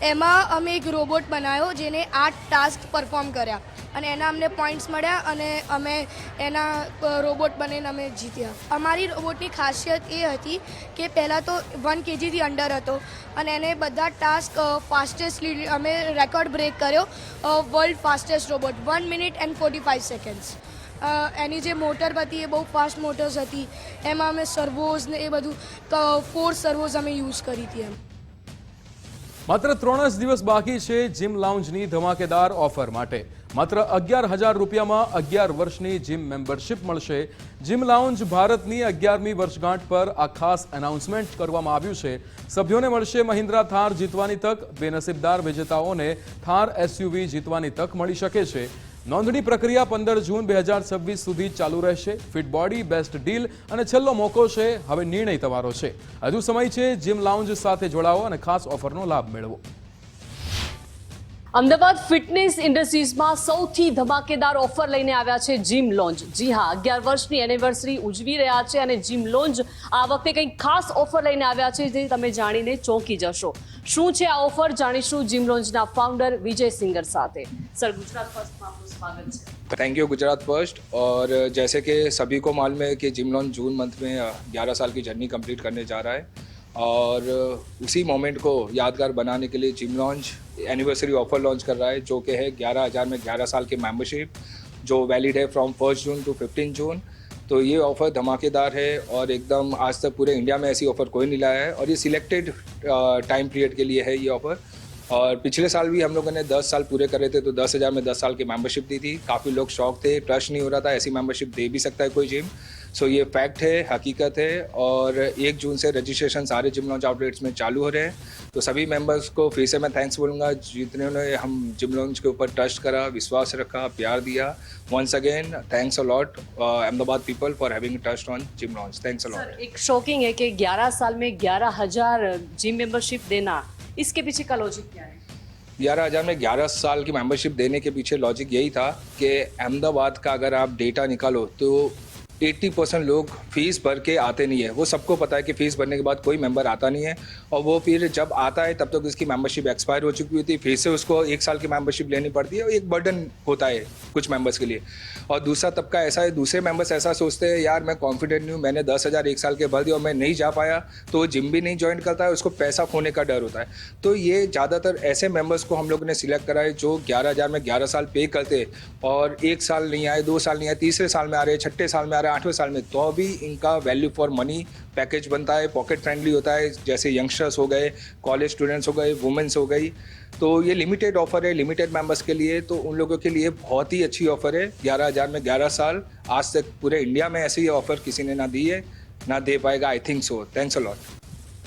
એમાં અમે એક રોબોટ બનાવ્યો જેને 8 ટાસ્ક પરફોર્મ કર્યા અને એના અમને પોઈન્ટ્સ મળ્યા અને અમે એના રોબોટ બનીને અમે જીત્યા. અમારી રોબોટની ખાસિયત એ હતી કે પહેલાં તો 1 kgથી અંડર હતો અને એને બધા ટાસ્ક ફાસ્ટેસ્ટલી અમે રેકોર્ડ બ્રેક કર્યો. World fastest robot 1 minute and 45 seconds. એની જે મોટર હતી એ બહુ ફાસ્ટ મોટર્સ હતી. એમાં અમે સર્વોઝ ને એ બધું 4 સર્વોઝ અમે યુઝ કરી હતી. એમ માત્ર 3 જ દિવસ બાકી છે જીમ લાઉન્જની ધમાકેદાર ઓફર માટે. માત્ર 11,000 રૂપિયામાં 11 વર્ષની જીમ મેમ્બરશિપ મળશે. જીમ લાઉન્જ ભારતની 11મી વર્ષગાંઠ પર આ ખાસ એનાઉન્સમેન્ટ કરવામાં આવ્યું છે. સભ્યોને મળશે મહિન્દ્રા થાર જીતવાની તક. બેનસીબદાર વિજેતાઓને થાર એસયુવી જીતવાની તક મળી શકે છે. નોંધણી પ્રક્રિયા 15 જૂન 2026 સુધી ચાલુ રહેશે. ફિટ બોડી, બેસ્ટ ડીલ અને છેલ્લો મોકો છે. હવે નિર્ણય તમારો છે. હજુ સમય છે. જીમ લાઉન્જ સાથે જોડાઓ અને ખાસ ઓફરનો લાભ મેળવો. અમદાવાદ ફિટનેસ ઇન્ડસ્ટ્રીઝમાં સૌથી ધમાકેદાર ઓફર લઈને આવ્યા છે જીમ લોન્જ. જી હા, 11 વર્ષની એનિવર્સરી ઉજવી રહ્યા છે અને જીમ લોન્જ આ વખતે કંઈક ખાસ ઓફર લઈને આવ્યા છે જે તમે જાણીને ચોંકી જશો. શું છે આ ઓફર જાણીશું જીમ લોન્જના ફાઉન્ડર વિજય સિંગર સાથે. સર, ગુજરાત ફર્સ્ટમાં આપનું સ્વાગત છે. Thank you Gujarat first. और जैसे कि सभी को मालूम है कि जिम लॉन्च जून मंथ में 11 साल की जर्नी कंप्लीट करने जा रहा है और उसी मोमेंट को यादगार बनाने के लिए gym launch anniversary offer launch कर रहा है, जो कि है 11,000 में 11 साल की मेंबरशिप, जो वैलिड है फ्रॉम 1 जून टू 15 जून. तो ये ऑफ़र धमाकेदार है और एकदम आज तक पूरे इंडिया में ऐसी ऑफ़र कोई नहीं लाया है और ये सिलेक्टेड टाइम पीरियड के लिए है ये ऑफ़र. और पिछले साल भी हम लोगों ने 10 साल पूरे करे थे तो 10,000 में 10 साल की मेंबरशिप दी थी. काफ़ी लोग शौक थे, ट्रस्ट नहीं हो रहा था ऐसी मेंबरशिप दे भी सकता है कोई जिम. सो ये फैक्ट है, हकीकत है. और 1 जून से रजिस्ट्रेशन सारे जिम लॉन्च आउटलेट्स में चालू हो रहे हैं. तो सभी मेंबर्स को फिर से मैं थैंक्स बोलूँगा जितने ने हम जिम लॉन्च के ऊपर ट्रस्ट करा, विश्वास रखा, प्यार दिया. Once again thanks a lot Ahmedabad people for having trust on gym launch. Thanks a lot. एक शॉकिंग है कि 11 साल में 11,000 जिम मेंबरशिप देना, इसके पीछे का लॉजिक क्या है? 11,000 में 11 साल की मेंबरशिप देने के पीछे लॉजिक यही था कि अहमदाबाद का अगर आप डेटा निकालो तो 80% लोग फीस भर के आते नहीं है। वो सबको पता है कि फ़ीस भरने के बाद कोई मेंबर आता नहीं है, और वो फिर जब आता है तब तक उसकी मेंबरशिप एक्सपायर हो चुकी होती है, फिर से उसको 1 साल की मेंबरशिप लेनी पड़ती है, और एक बर्डन होता है कुछ मेंबर्स के लिए। और दूसरा तबका ऐसा है, दूसरे मेंबर्स ऐसा सोचते हैं यार मैं कॉन्फिडेंट नहीं हूँ, मैंने 10,000 1 साल के भर दिया और मैं नहीं जा पाया, तो वो जिम भी नहीं ज्वाइन करता है, उसको पैसा खोने का डर होता है। तो ये ज़्यादातर ऐसे मेंबर्स को हम लोगों ने सिलेक्ट करा है जो 11,000 में 11 साल पे करते और 1 साल नहीं आए, 2 साल नहीं आए, तीसरे साल में आ रहे, छठे साल में आ रहे, 8वें साल में, तो भी इनका वैल्यू फॉर मनी पैकेज बनता है, पॉकेट फ्रेंडली होता है। जैसे यंगस्टर्स हो गए, कॉलेज स्टूडेंट्स हो गए, वुमेन्स हो गई, तो ये लिमिटेड ऑफर है लिमिटेड मेंबर्स के लिए, तो उन लोगों के लिए बहुत ही अच्छी ऑफर है। 11,000 में 11 साल, आज तक पूरे इंडिया में ऐसी ऑफर किसी ने ना दी है, ना दे पाएगा, I think so. Thanks a lot.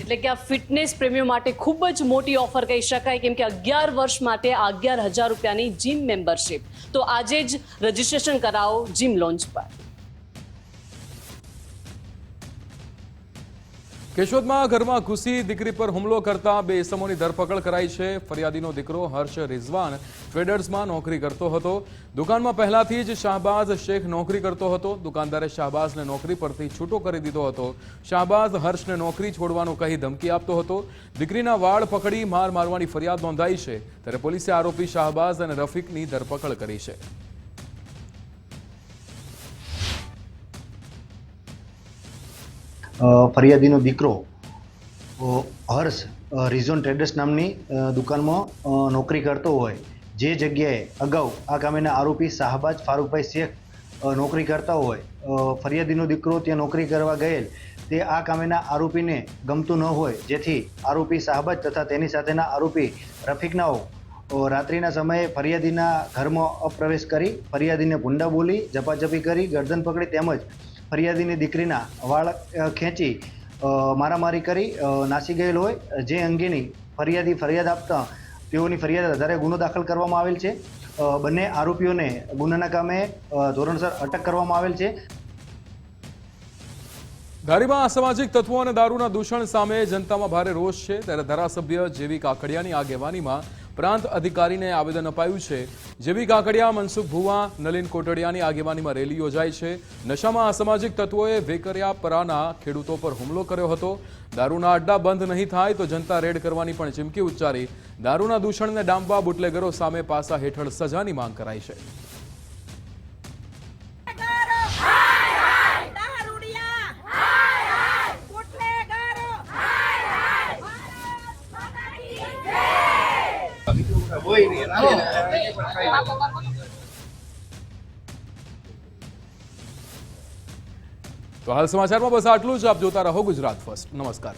એટલે કે આ ફિટનેસ પ્રેમીઓ માટે ખૂબ જ મોટી ઓફર કહી શકાય, કેમ કે 11 વર્ષ માટે 11,000 રૂપિયાની જીમ મેમ્બરશિપ. તો આજે જ રજીસ્ટ્રેશન કરાવો જીમ લોન્ચ પર. કેશોદમાં ઘરમાં ઘૂસી દીકરી પર હુમલો કરતા 2 ઇસમોની ધરપકડ કરાઈ છે. ફરિયાદીનો દીકરો હર્ષ રિઝવાન ટ્રેડર્સમાં નોકરી કરતો હતો. દુકાનમાં પહેલાથી જ શાહબાઝ શેખ નોકરી કરતો હતો. દુકાનદારે શાહબાઝને નોકરી પરથી છૂટો કરી દીધો હતો. શાહબાઝ હર્ષને નોકરી છોડવાનું કહી ધમકી આપતો હતો. દીકરીના વાળ પકડી માર મારવાની ફરિયાદ નોંધાઈ છે, ત્યારે પોલીસે આરોપી શાહબાઝ અને રફીકની ધરપકડ કરી છે. ફરિયાદીનો દીકરો હર્ષ રિઝોન ટ્રેડર્સ નામની દુકાનમાં નોકરી કરતો હોય, જે જગ્યાએ અગાઉ આ કામેના આરોપી શાહબાઝ ફારૂકભાઈ શેખ નોકરી કરતા હોય, ફરિયાદીનો દીકરો ત્યાં નોકરી કરવા ગયેલ તે આ કામેના આરોપીને ગમતું ન હોય, જેથી આરોપી શાહબાઝ તથા તેની સાથેના આરોપી રફીકનાઓ રાત્રિના સમયે ફરિયાદીના ઘરમાં અપ્રવેશ કરી ફરિયાદીને ભૂંડા બોલી, ઝપાઝપી કરી, ગરદન પકડી તેમજ ફરિયાદીની દીકરીના વાળ ખેંચી મારામારી કરી નાસી ગયેલ હોય, જે અંગેની ફરિયાદી ફરિયાદ આપતા તેઓની ફરિયાદ આધારે ગુનો દાખલ કરવામાં આવેલ છે. બંને આરોપીઓને ગુનાના કામે ધોરણસર અટક કરવામાં આવેલ છે. ધારીમાં અસામાજિક તત્વો અને દારૂના દૂષણ સામે જનતામાં ભારે રોષ છે, ત્યારે ધારાસભ્ય જેવી કાકડિયાની આગેવાનીમાં પ્રાંત અધિકારીને આવેદન અપાયું છે. જેવી કાકડિયા, મનસુખ ભુવા, નલિન કોટડિયાની આગેવાનીમાં રેલી યોજાઈ છે. નશામાં અસામાજિક તત્વોએ વેકરિયાપરાના ખેડૂતો પર હુમલો કર્યો હતો. દારૂના અડ્ડા બંધ નહીં થાય તો જનતા રેડ કરવાની પણ ચીમકી ઉચ્ચારી. દારૂના દૂષણને ડામવા બુટલેગરો સામે પાસા હેઠળ સજાની માંગ કરાઈ છે. તો હાલ સમાચારમાં બસ આટલું જ. આપ જોતા રહો ગુજરાત ફર્સ્ટ. નમસ્કાર.